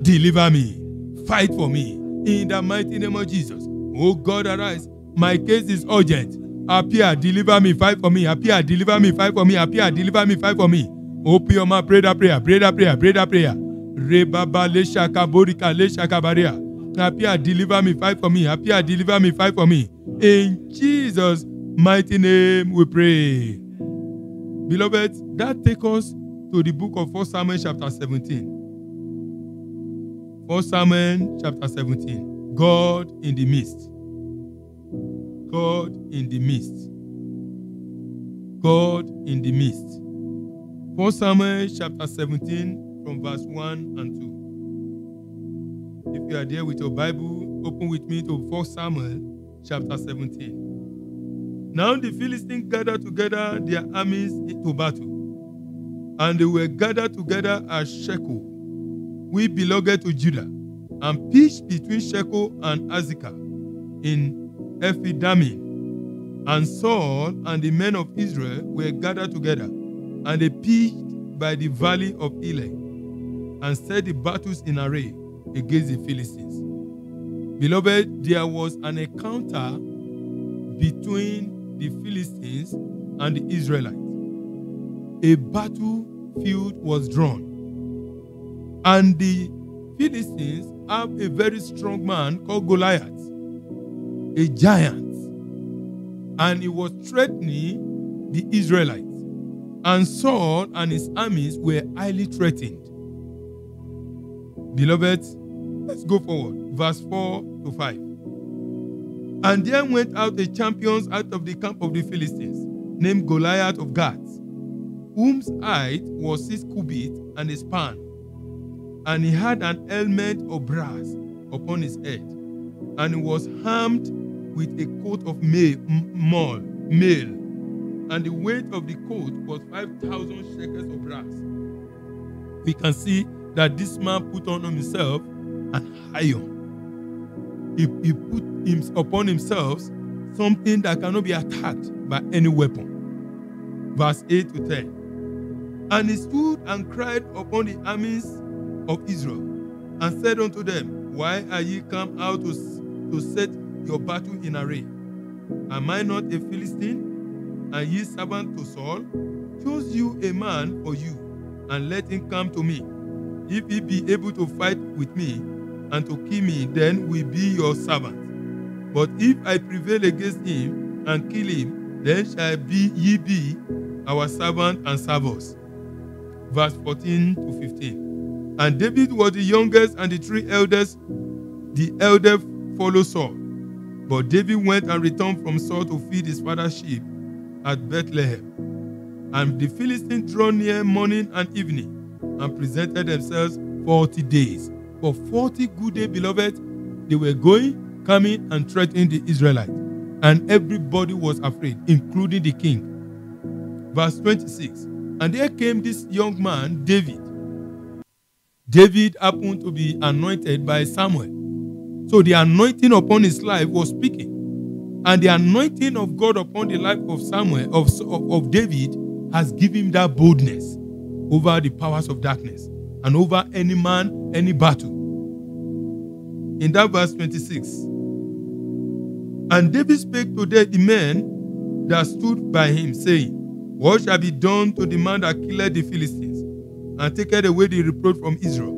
S6: deliver me, fight for me. In the mighty name of Jesus. Oh God, arise. My case is urgent. Appear, deliver me, fight for me. Appear, deliver me, fight for me. Appear, deliver me, fight for me. Open your mouth, pray that prayer, pray that prayer, pray that prayer. Rebaba le shaka borika le shaka baria. Appear, deliver me, fight for me. Appear, deliver me, fight for me. In Jesus' mighty name we pray. Beloved, that takes us to the book of 1 Samuel chapter 17. 1 Samuel chapter 17. God in the midst. God in the midst. God in the midst. 1 Samuel chapter 17 from verse 1 and 2. If you are there with your Bible, open with me to 1 Samuel chapter 17. Now the Philistines gathered together their armies into battle, and they were gathered together at Shechem, which belonged to Judah, and pitched between Shechem and Azekah in Ephidammim. And Saul and the men of Israel were gathered together, and they pitched by the valley of Elah, and set the battles in array against the Philistines. Beloved, there was an encounter between the Philistines and the Israelites. A battlefield was drawn, and the Philistines have a very strong man called Goliath, a giant, and he was threatening the Israelites. And Saul and his armies were highly threatened. Beloved, let's go forward. Verse 4 to 5. And there went out the champions out of the camp of the Philistines, named Goliath of Gath, whose height was 6 cubits and a span. And he had an helmet of brass upon his head, and he was armed with a coat of mail, and the weight of the coat was 5,000 shekels of brass. We can see that this man put on himself an iron. He put upon himself something that cannot be attacked by any weapon. Verse 8 to 10. And he stood and cried upon the armies of Israel, and said unto them, why are ye come out to set your battle in array? Am I not a Philistine, and ye servant to Saul? Choose you a man for you, and let him come to me. If he be able to fight with me, and to kill me, then we be your servant. But if I prevail against him, and kill him, then shall ye be our servant and serve us. Verse 14 to 15. And David was the youngest, and the 3 elders. The elder followed Saul. But David went and returned from Saul to feed his father's sheep at Bethlehem. And the Philistines drew near morning and evening, and presented themselves 40 days. For 40 good days, beloved, they were going, coming, and threatening the Israelites. And everybody was afraid, including the king. Verse 26. And there came this young man, David. David happened to be anointed by Samuel. So the anointing upon his life was speaking. And the anointing of God upon the life of Samuel, of David, has given him that boldness over the powers of darkness and over any man, any battle. In that verse 26. And David spake to the men that stood by him, saying, what shall be done to the man that killed the Philistines, and taketh away the reproach from Israel?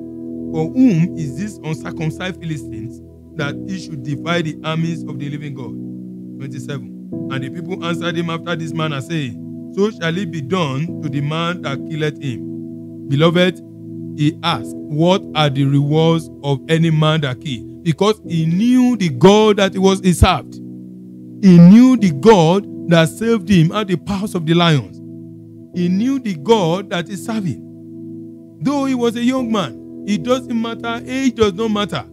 S6: For whom is this uncircumcised Philistines, that he should defy the armies of the living God? 27. And the people answered him after this manner, saying, so shall it be done to the man that killeth him. Beloved, he asked, what are the rewards of any man that killed? Because he knew the God that he served. He knew the God that saved him out of the paws of the lions. He knew the God that he's serving. Though he was a young man, it doesn't matter, age does not matter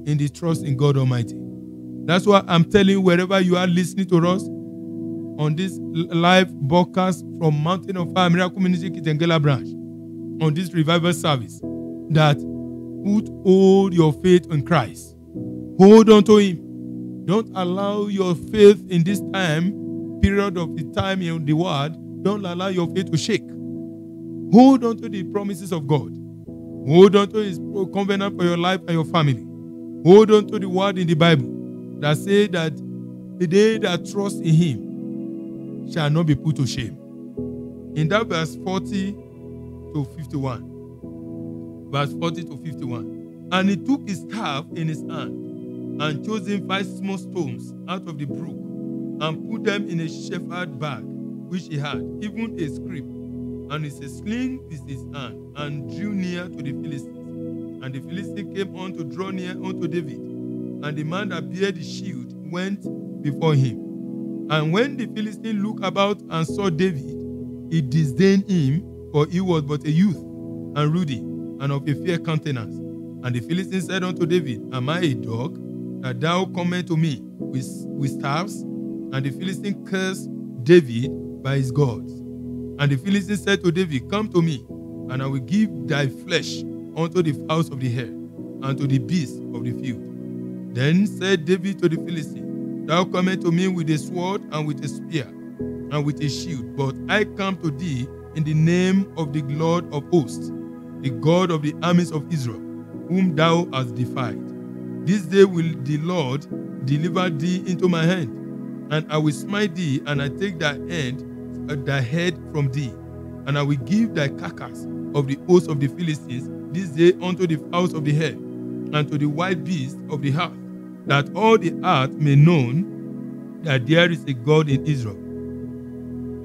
S6: in the trust in God Almighty. That's why I'm telling you, wherever you are listening to us on this live broadcast from Mountain of Fire Miracle Ministry Kitengela branch, on this revival service, that hold your faith in Christ. Hold on to him. Don't allow your faith in this period of the time in the word, don't allow your faith to shake. Hold on to the promises of God. Hold on to his covenant for your life and your family. Hold on to the word in the Bible that says that the day that trust in him shall not be put to shame. In that verse 40 to 51. Verse 40 to 51. And he took his staff in his hand and chose him 5 small stones out of the brook and put them in a shepherd bag which he had, even a scrip, and with a sling with his hand, and drew near to the Philistines. And the Philistine came on to draw near unto David, and the man that bare the shield went before him. And when the Philistine looked about and saw David, he disdained him, for he was but a youth, and ruddy, and of a fair countenance. And the Philistine said unto David, Am I a dog, that thou comest to me with staffs? And the Philistine cursed David by his gods. And the Philistine said to David, Come to me, and I will give thy flesh unto the fowls of the air, and to the beasts of the field. Then said David to the Philistine, Thou comest to me with a sword, and with a spear, and with a shield, but I come to thee in the name of the Lord of hosts, the God of the armies of Israel, whom thou hast defied. This day will the Lord deliver thee into my hand, and I will smite thee, and I take thy head from thee, and I will give thy carcass of the host of the Philistines this day unto the fowls of the air, and to the wild beasts of the earth, that all the earth may know that there is a God in Israel.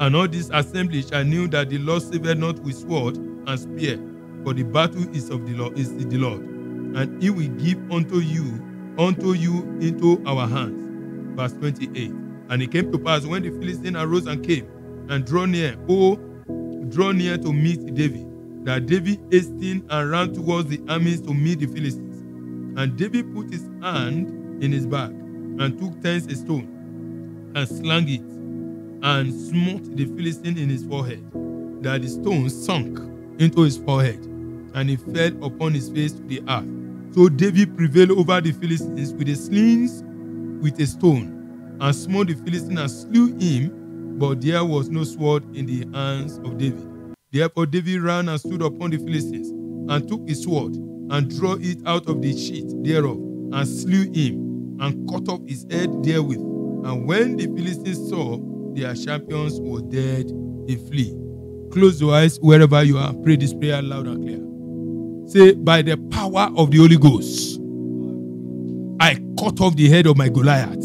S6: And all this assembly shall know that the Lord saveth not with sword and spear, for the battle is of the Lord, and he will give unto you into our hands. Verse 28. And it came to pass when the Philistine arose and came and drew near to meet David, that David hastened and ran towards the armies to meet the Philistines. And David put his hand in his bag and took thence a stone and slung it and smote the Philistine in his forehead, that the stone sunk into his forehead, and he fell upon his face to the earth. So David prevailed over the Philistines with a sling with a stone, and smote the Philistine and slew him, but there was no sword in the hands of David. Therefore David ran and stood upon the Philistines, and took his sword, and drew it out of the sheath thereof, and slew him, and cut off his head therewith. And when the Philistines saw their champions were dead, they flee. Close your eyes wherever you are. Pray this prayer loud and clear. Say, by the power of the Holy Ghost, I cut off the head of my Goliath.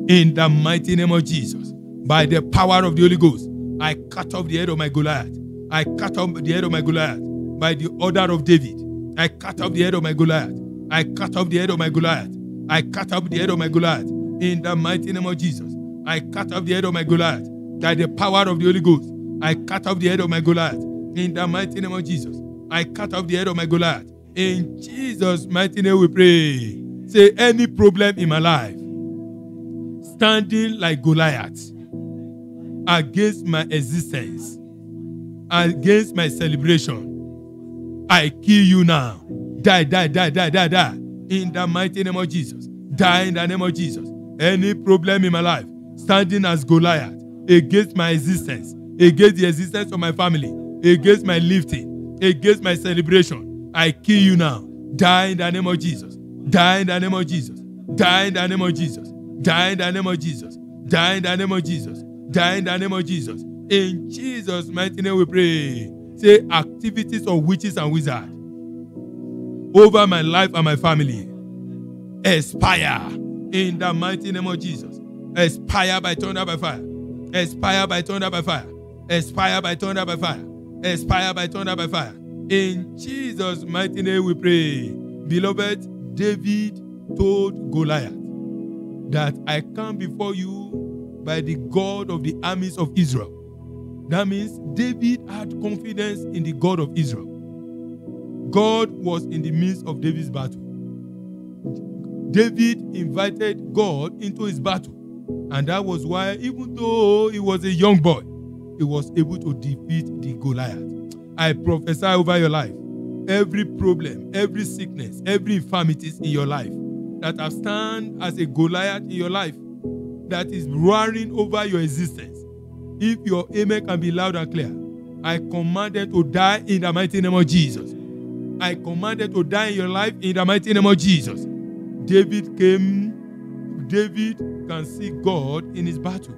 S6: In the mighty name of Jesus. By the power of the Holy Ghost, I cut off the head of my Goliath. I cut off the head of my Goliath. By the order of David, I cut off the head of my Goliath. I cut off the head of my Goliath. I cut off the head of my Goliath. In the mighty name of Jesus, I cut off the head of my Goliath. By the power of the Holy Ghost, I cut off the head of my Goliath. In the mighty name of Jesus, I cut off the head of my Goliath. In Jesus' mighty name we pray. Say, any problem in my life standing like Goliath against my existence, against my celebration, I kill you now. Die, die, die, die, die, die. In the mighty name of Jesus. Die in the name of Jesus. Any problem in my life standing as Goliath against my existence, against the existence of my family, against my lifting, against my celebration, I kill you now. Die in the name of Jesus. Die in the name of Jesus. Die in the name of Jesus. Die in the name of Jesus. Die in the name of Jesus. Die in the name of Jesus. In Jesus' mighty name we pray. Say, activities of witches and wizards over my life and my family expire in the mighty name of Jesus. Expire by thunder by fire. Expire by thunder by fire. Expire by thunder by fire. Expire by thunder by fire. In Jesus' mighty name we pray. Beloved, David told Goliath that I come before you by the God of the armies of Israel. That means David had confidence in the God of Israel. God was in the midst of David's battle. David invited God into his battle. And that was why, even though he was a young boy, he was able to defeat the Goliath. I prophesy over your life. Every problem, every sickness, every infirmities in your life that have stand as a Goliath in your life that is roaring over your existence. If your amen can be loud and clear, I command them to die in the mighty name of Jesus. I command them to die in your life in the mighty name of Jesus. David can see God in his battle.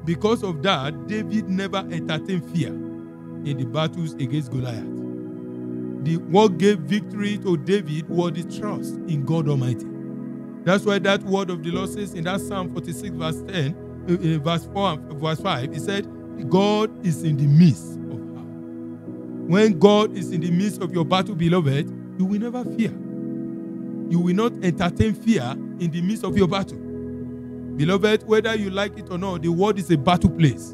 S6: Because of that, David never entertained fear in the battles against Goliath. What gave victory to David was the trust in God Almighty. That's why that word of the Lord says in that Psalm 46 verse 10, verse 4 and verse 5, he said, God is in the midst of her. When God is in the midst of your battle, beloved, you will never fear. You will not entertain fear in the midst of your battle. Beloved, whether you like it or not, the world is a battle place.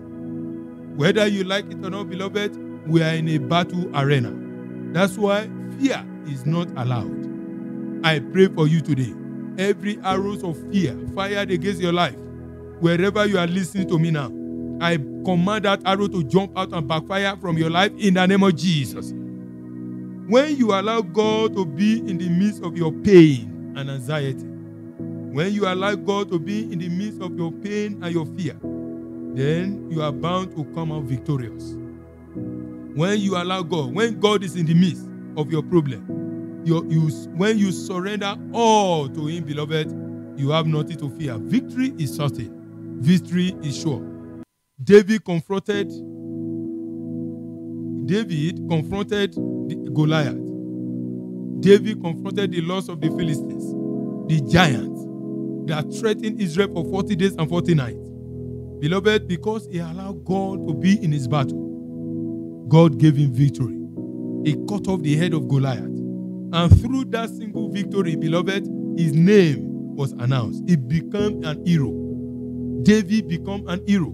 S6: Whether you like it or not, beloved, we are in a battle arena. That's why fear is not allowed. I pray for you today. Every arrows of fear fired against your life, wherever you are listening to me now, I command that arrow to jump out and backfire from your life in the name of Jesus. When you allow God to be in the midst of your pain and anxiety, when you allow God to be in the midst of your pain and your fear, then you are bound to come out victorious. When you allow God, when God is in the midst of your problem, when you surrender all to Him, beloved, you have nothing to fear. Victory is certain. Victory is sure. David confronted Goliath. David confronted the lords of the Philistines, the giants that threatened Israel for 40 days and 40 nights. Beloved, because he allowed God to be in his battle, God gave him victory. He cut off the head of Goliath. And through that single victory, beloved, his name was announced. He became an hero. David became an hero.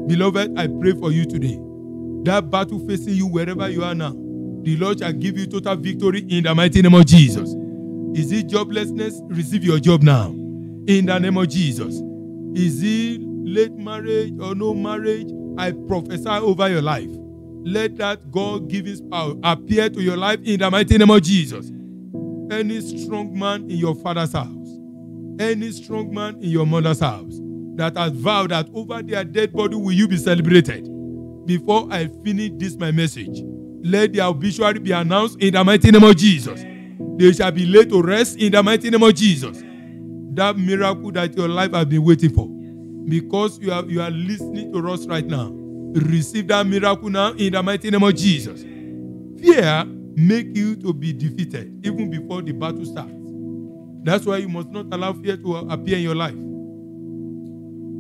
S6: Beloved, I pray for you today. That battle facing you wherever you are now, the Lord shall give you total victory in the mighty name of Jesus. Is it joblessness? Receive your job now. In the name of Jesus. Is it late marriage or no marriage? I prophesy over your life. Let that God-given power appear to your life in the mighty name of Jesus. Any strong man in your father's house, any strong man in your mother's house that has vowed that over their dead body will you be celebrated. Before I finish this my message, let the obituary be announced in the mighty name of Jesus. They shall be laid to rest in the mighty name of Jesus. That miracle that your life has been waiting for, because you are listening to us right now, receive that miracle now in the mighty name of Jesus. Fear make you to be defeated even before the battle starts. That's why you must not allow fear to appear in your life.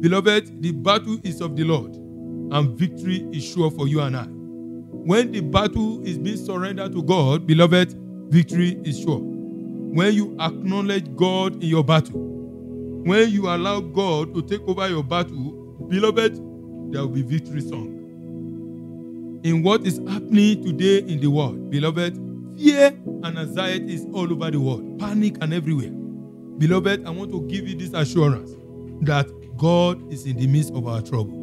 S6: Beloved, the battle is of the Lord, and victory is sure for you and I. When the battle is being surrendered to God, beloved, victory is sure. When you acknowledge God in your battle, when you allow God to take over your battle, beloved, there will be victory song. In what is happening today in the world, beloved, fear and anxiety is all over the world, panic and everywhere. Beloved, I want to give you this assurance that God is in the midst of our trouble.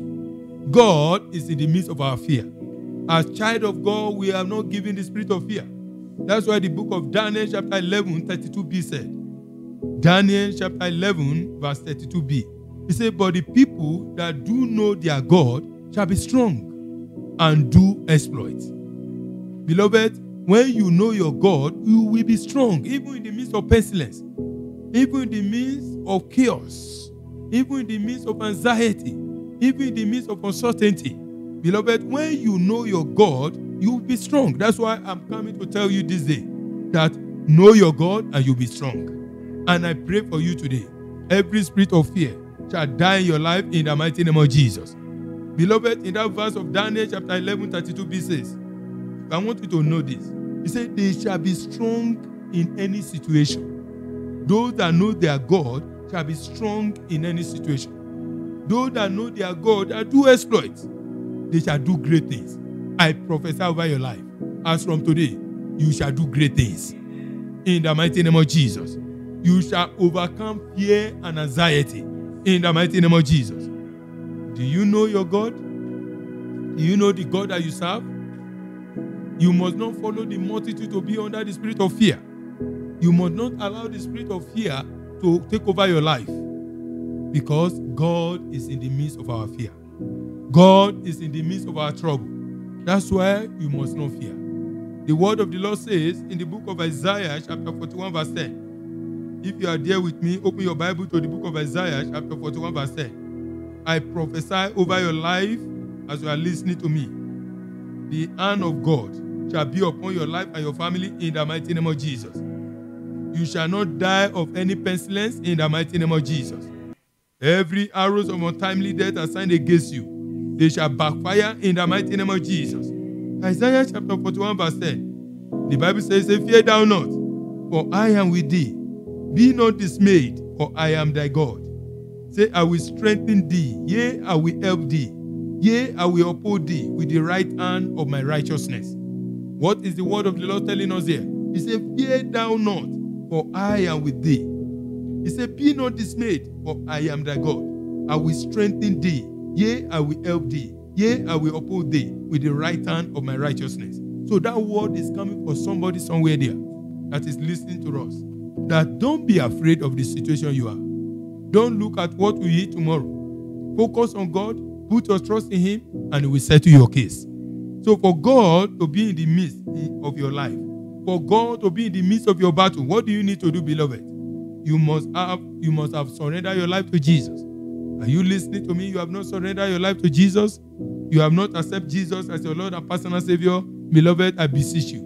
S6: God is in the midst of our fear. As child of God, we are not given the spirit of fear. That's why the book of Daniel chapter 11, 32b said, Daniel chapter 11, verse 32b. He said, but the people that do know their God shall be strong and do exploits. Beloved, when you know your God, you will be strong, even in the midst of pestilence, even in the midst of chaos, even in the midst of anxiety, even in the midst of uncertainty. Beloved, when you know your God, you will be strong. That's why I'm coming to tell you this day that know your God and you'll be strong. And I pray for you today, every spirit of fear shall die in your life in the mighty name of Jesus. Beloved, in that verse of Daniel chapter 11, 32b says, I want you to know this. He said, they shall be strong in any situation. Those that know their God shall be strong in any situation. Those that know their God that do exploits, they shall do great things. I prophesy over your life. As from today, you shall do great things. In the mighty name of Jesus. You shall overcome fear and anxiety. In the mighty name of Jesus. Do you know your God? Do you know the God that you serve? You must not follow the multitude to be under the spirit of fear. You must not allow the spirit of fear to take over your life. Because God is in the midst of our fear. God is in the midst of our trouble. That's why you must not fear. The word of the Lord says in the book of Isaiah, chapter 41, verse 10. If you are there with me, open your Bible to the book of Isaiah, chapter 41, verse 10. I prophesy over your life as you are listening to me. The hand of God shall be upon your life and your family in the mighty name of Jesus. You shall not die of any pestilence in the mighty name of Jesus. Every arrows of untimely death assigned against you, they shall backfire in the mighty name of Jesus. Isaiah chapter 41 verse 10. The Bible says, fear thou not, for I am with thee. Be not dismayed, for I am thy God. Say, I will strengthen thee, yea, I will help thee. Yea, I will uphold thee with the right hand of my righteousness. What is the word of the Lord telling us here? He said, fear thou not, for I am with thee. He said, be not dismayed, for I am thy God. I will strengthen thee, yea, I will help thee. Yea, I will uphold thee with the right hand of my righteousness. So that word is coming for somebody somewhere there that is listening to us. That don't be afraid of the situation you are. Don't look at what we eat tomorrow. Focus on God, put your trust in Him, and He will settle your case. So for God to be in the midst of your life, for God to be in the midst of your battle, what do you need to do, beloved? You must have surrendered your life to Jesus. Are you listening to me? You have not surrendered your life to Jesus. You have not accepted Jesus as your Lord and personal Savior. Beloved, I beseech you.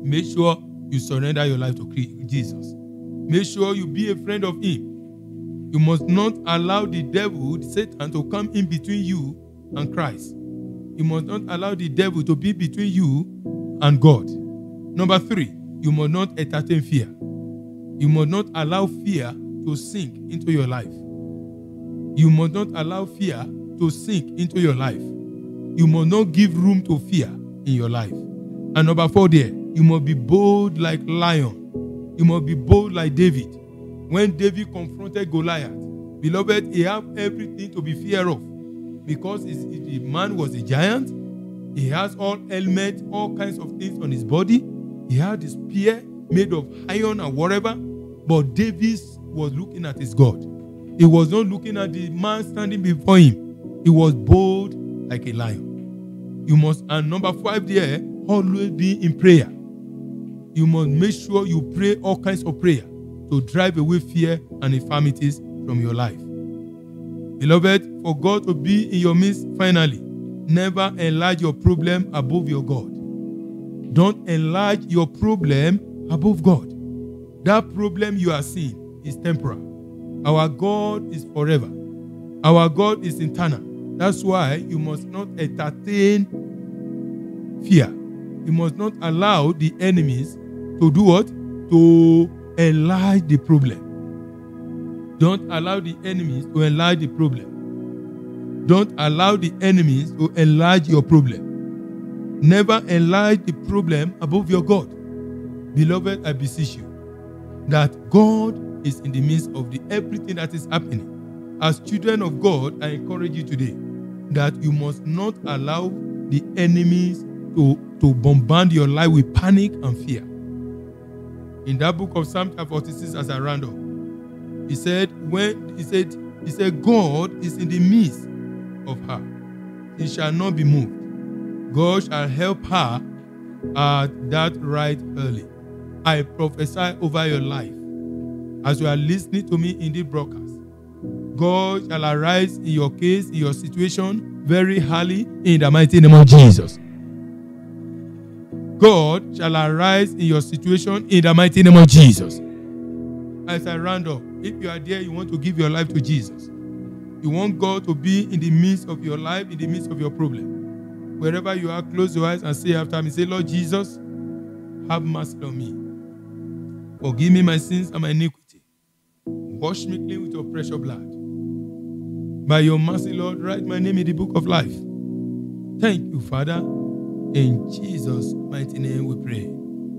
S6: Make sure you surrender your life to Jesus. Make sure you be a friend of Him. You must not allow the devil, Satan, to come in between you and Christ. You must not allow the devil to be between you and God. Number 3, you must not entertain fear. You must not allow fear to sink into your life. You must not allow fear to sink into your life. You must not give room to fear in your life. And number 4 there, you must be bold like lion. You must be bold like David. When David confronted Goliath, beloved, he had everything to be feared of. Because the man was a giant. He has all helmet, all kinds of things on his body. He had his spear made of iron and whatever. But David was looking at his God. He was not looking at the man standing before him. He was bold like a lion. You must, and number 5 there, always be in prayer. You must make sure you pray all kinds of prayer to drive away fear and infirmities from your life. Beloved, for God to be in your midst finally, never enlarge your problem above your God. Don't enlarge your problem above God. That problem you are seeing is temporal. Our God is forever. Our God is eternal. That's why you must not entertain fear. You must not allow the enemies to do what? To enlarge the problem. Don't allow the enemies to enlarge the problem. Don't allow the enemies to enlarge your problem. Never enlarge the problem above your God. Beloved, I beseech you that God is in the midst of everything that is happening. As children of God, I encourage you today that you must not allow the enemies to bombard your life with panic and fear. In that book of Psalm 46, as I round up, he said, God is in the midst of her. He shall not be moved. God shall help her at that right early. I prophesy over your life. As you are listening to me in this broadcast, God shall arise in your case, in your situation, very early in the mighty name of Jesus. God shall arise in your situation in the mighty name of Jesus. As I round up, if you are there, you want to give your life to Jesus. You want God to be in the midst of your life, in the midst of your problem. Wherever you are, close your eyes and say after me, say, Lord Jesus, have mercy on me. Forgive me my sins and my iniquity. Wash me clean with your precious blood. By your mercy, Lord, write my name in the book of life. Thank you, Father. In Jesus' mighty name we pray.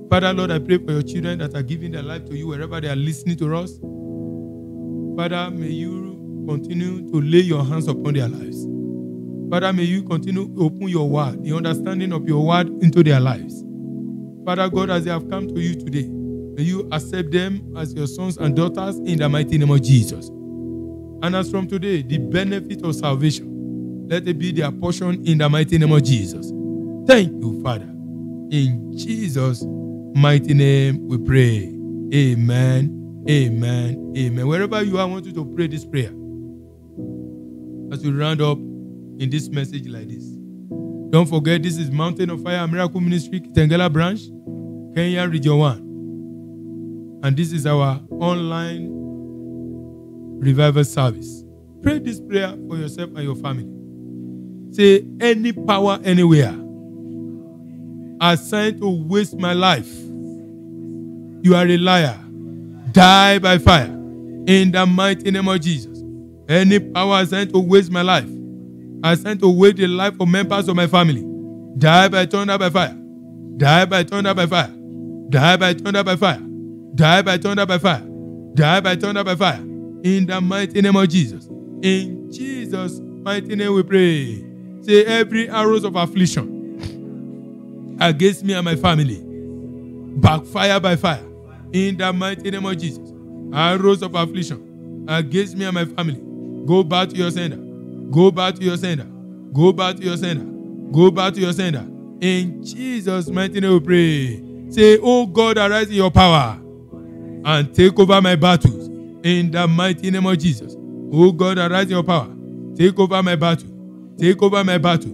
S6: Father, Lord, I pray for your children that are giving their life to you wherever they are listening to us. Father, may you continue to lay your hands upon their lives. Father, may you continue to open your word, the understanding of your word into their lives. Father God, as they have come to you today, may you accept them as your sons and daughters in the mighty name of Jesus. And as from today, the benefit of salvation, let it be their portion in the mighty name of Jesus. Thank you, Father. In Jesus' mighty name we pray. Amen, amen, amen. Wherever you are, I want you to pray this prayer as we round up in this message like this. Don't forget, this is Mountain of Fire Miracle Ministry, Kitengela branch, Kenya Region 1. And this is our online revival service. Pray this prayer for yourself and your family. Say, any power anywhere assigned to waste my life, you are a liar. Die by fire. In the mighty name of Jesus. Any power assigned to waste my life, assigned to waste the life of members of my family, die by thunder by fire. Die by thunder by fire. Die by thunder by fire. Die by thunder by fire. Die by thunder by fire. In the mighty name of Jesus. In Jesus' mighty name we pray. Say, every arrows of affliction against me and my family, backfire by fire. In the mighty name of Jesus. Arrows of affliction against me and my family, go back to your sender. Go back to your sender. Go back to your sender. Go back to your sender. In Jesus' mighty name we pray. Say, oh God, arise in your power and take over my battles. In the mighty name of Jesus. Oh God, arise in your power. Take over my battle. Take over my battle.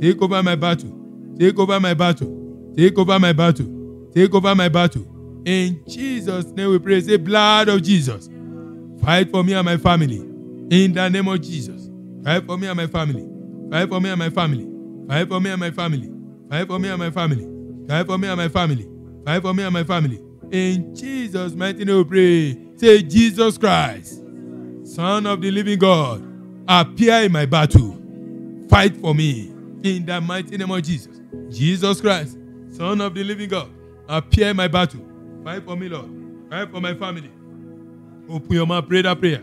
S6: Take over my battle. Take over my battle. Take over my battle. Take over my battle. In Jesus' name we pray. Say, blood of Jesus, fight for me and my family. In the name of Jesus. Fight for me and my family. Fight for me and my family. Fight for me and my family. Fight for me and my family. Fight for me and my family. Fight for me and my family. In Jesus' mighty name we pray. Say, Jesus Christ, Son of the living God, appear in my battle. Fight for me. In the mighty name of Jesus. Jesus Christ, Son of the living God, appear in my battle. Fight for me, Lord. Fight for my family. Open your mouth, pray that prayer.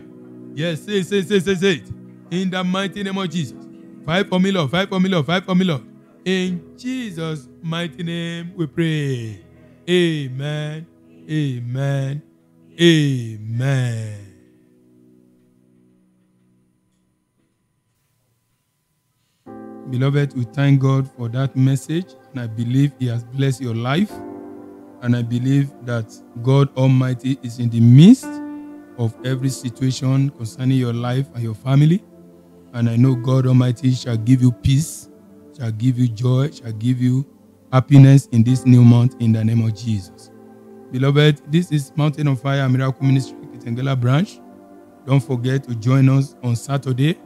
S6: Yes, say it. In the mighty name of Jesus. Fight for me, Lord. Fight for me, Lord. Fight for me, Lord. In Jesus' mighty name we pray. Amen. Amen. Amen. Beloved, we thank God for that message, and I believe He has blessed your life, and I believe that God Almighty is in the midst of every situation concerning your life and your family, and I know God Almighty shall give you peace, shall give you joy, shall give you happiness in this new month in the name of Jesus. Beloved, this is Mountain of Fire Miracle Ministry, Kitengela branch. Don't forget to join us on Saturday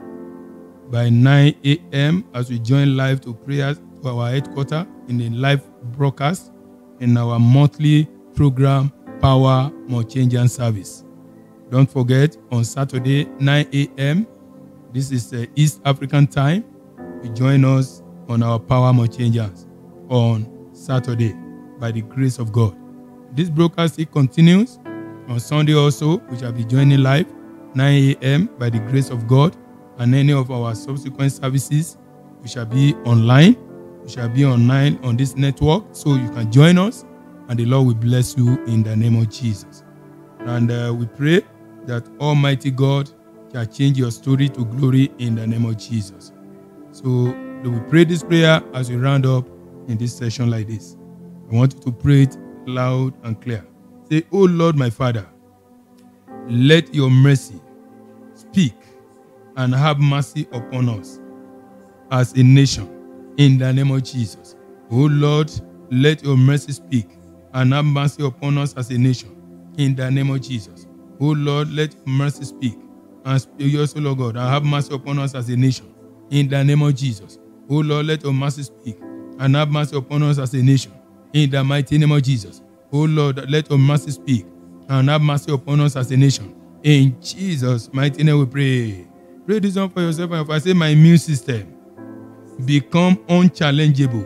S6: by 9 a.m. as we join live to prayers to our headquarters in a live broadcast in our monthly program, Power More Change and Service. Don't forget, on Saturday, 9 a.m., this is East African time, you join us on our Power More Changes on Saturday by the grace of God. This broadcast, it continues on Sunday also, we shall be joining live 9 a.m. by the grace of God, and any of our subsequent services, we shall be online. We shall be online on this network, so you can join us, and the Lord will bless you in the name of Jesus. And we pray that Almighty God shall change your story to glory in the name of Jesus. So we pray this prayer as we round up in this session like this. I want you to pray it loud and clear. Say, oh Lord, my Father, let your mercy speak and have mercy upon us as a nation in the name of Jesus. Oh Lord, let your mercy speak and have mercy upon us as a nation in the name of Jesus. Oh Lord, let your mercy speak and speak also, Lord God, and have mercy upon us as a nation in the name of Jesus. Oh Lord, let your mercy speak and have mercy upon us as a nation in the mighty name of Jesus. Oh Lord, let your mercy speak and have mercy upon us as a nation In Jesus' mighty name we pray. Pray this one for yourself. And if I say my immune system become unchallengeable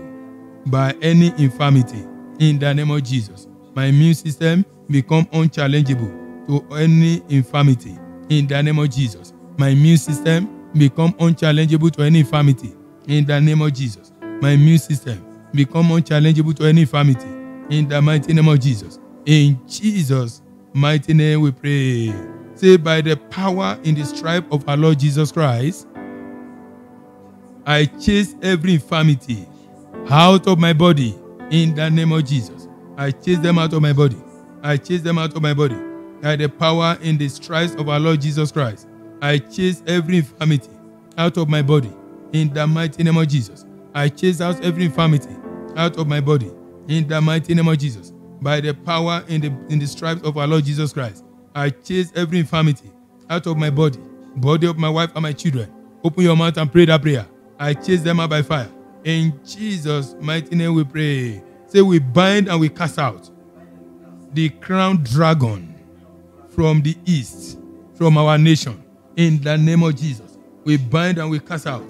S6: by any infirmity, in the name of Jesus. My immune system become unchallengeable to any infirmity, in the name of Jesus. My immune system become unchallengeable to any infirmity, in the name of Jesus. My immune system become unchallengeable to any infirmity, in the mighty name of Jesus. In Jesus' mighty name we pray. Say, by the power in the stripe of our Lord Jesus Christ, I chase every infirmity out of my body, in the name of Jesus. I chase them out of my body. I chase them out of my body. By the power in the stripes of our Lord Jesus Christ, I chase every infirmity out of my body, in the mighty name of Jesus. I chase out every infirmity out of my body, in the mighty name of Jesus. By the power in the stripes of our Lord Jesus Christ, I chase every infirmity out of my body of my wife and my children. Open your mouth and pray that prayer. I chase them out by fire. In Jesus' mighty name we pray. Say, we bind and we cast out the crown dragon from the east, from our nation. In the name of Jesus, we bind and we cast out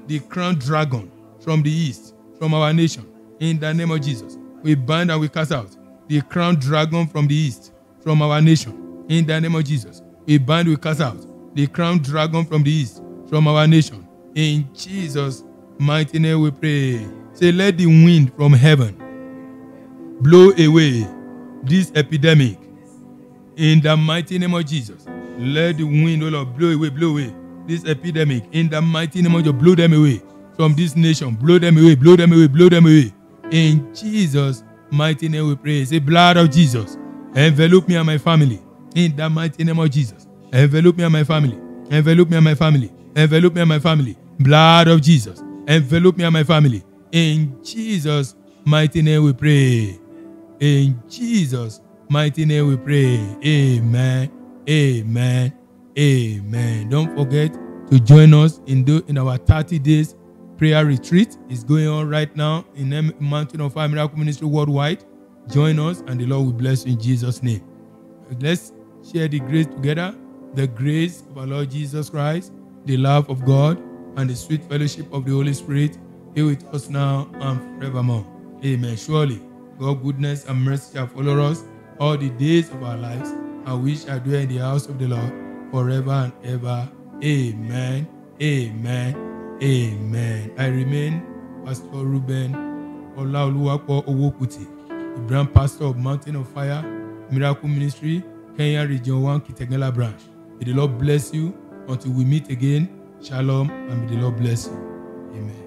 S6: the crown dragon from the east, from our nation. In the name of Jesus, we bind and we cast out the crown dragon from the east, from our nation. In the name of Jesus, we bind and we cast out the crown dragon from the east, from our nation. In Jesus' mighty name we pray. Say, let the wind from heaven blow away this epidemic. In the mighty name of Jesus, let the wind, oh Lord, blow away this epidemic. In the mighty name of Jesus, blow them away from this nation. Blow them away, blow them away, blow them away. In Jesus' mighty name we pray. Say, blood of Jesus, envelop me and my family. In the mighty name of Jesus, envelop me and my family. Envelop me and my family. Envelop me and my family. Blood of Jesus, envelop me and my family. In Jesus' mighty name we pray. In Jesus' mighty name we pray. Amen. Amen. Amen. Don't forget to join us in our 30 days prayer retreat. It's going on right now in the Mountain of Fire Miracle Ministry worldwide. Join us and the Lord will bless you in Jesus' name. Let's share the grace together. The grace of our Lord Jesus Christ, the love of God, and the sweet fellowship of the Holy Spirit be with us now and forevermore. Amen. Surely, God's goodness and mercy shall follow us all the days of our lives, and we shall dwell in the house of the Lord forever and ever. Amen. Amen. Amen. I remain Pastor Ruben Olaoluwapo Owokuti, the brand pastor of Mountain of Fire Miracle Ministry, Kenya Region 1, Kitengela branch. May the Lord bless you until we meet again. Shalom, and may the Lord bless you. Amen.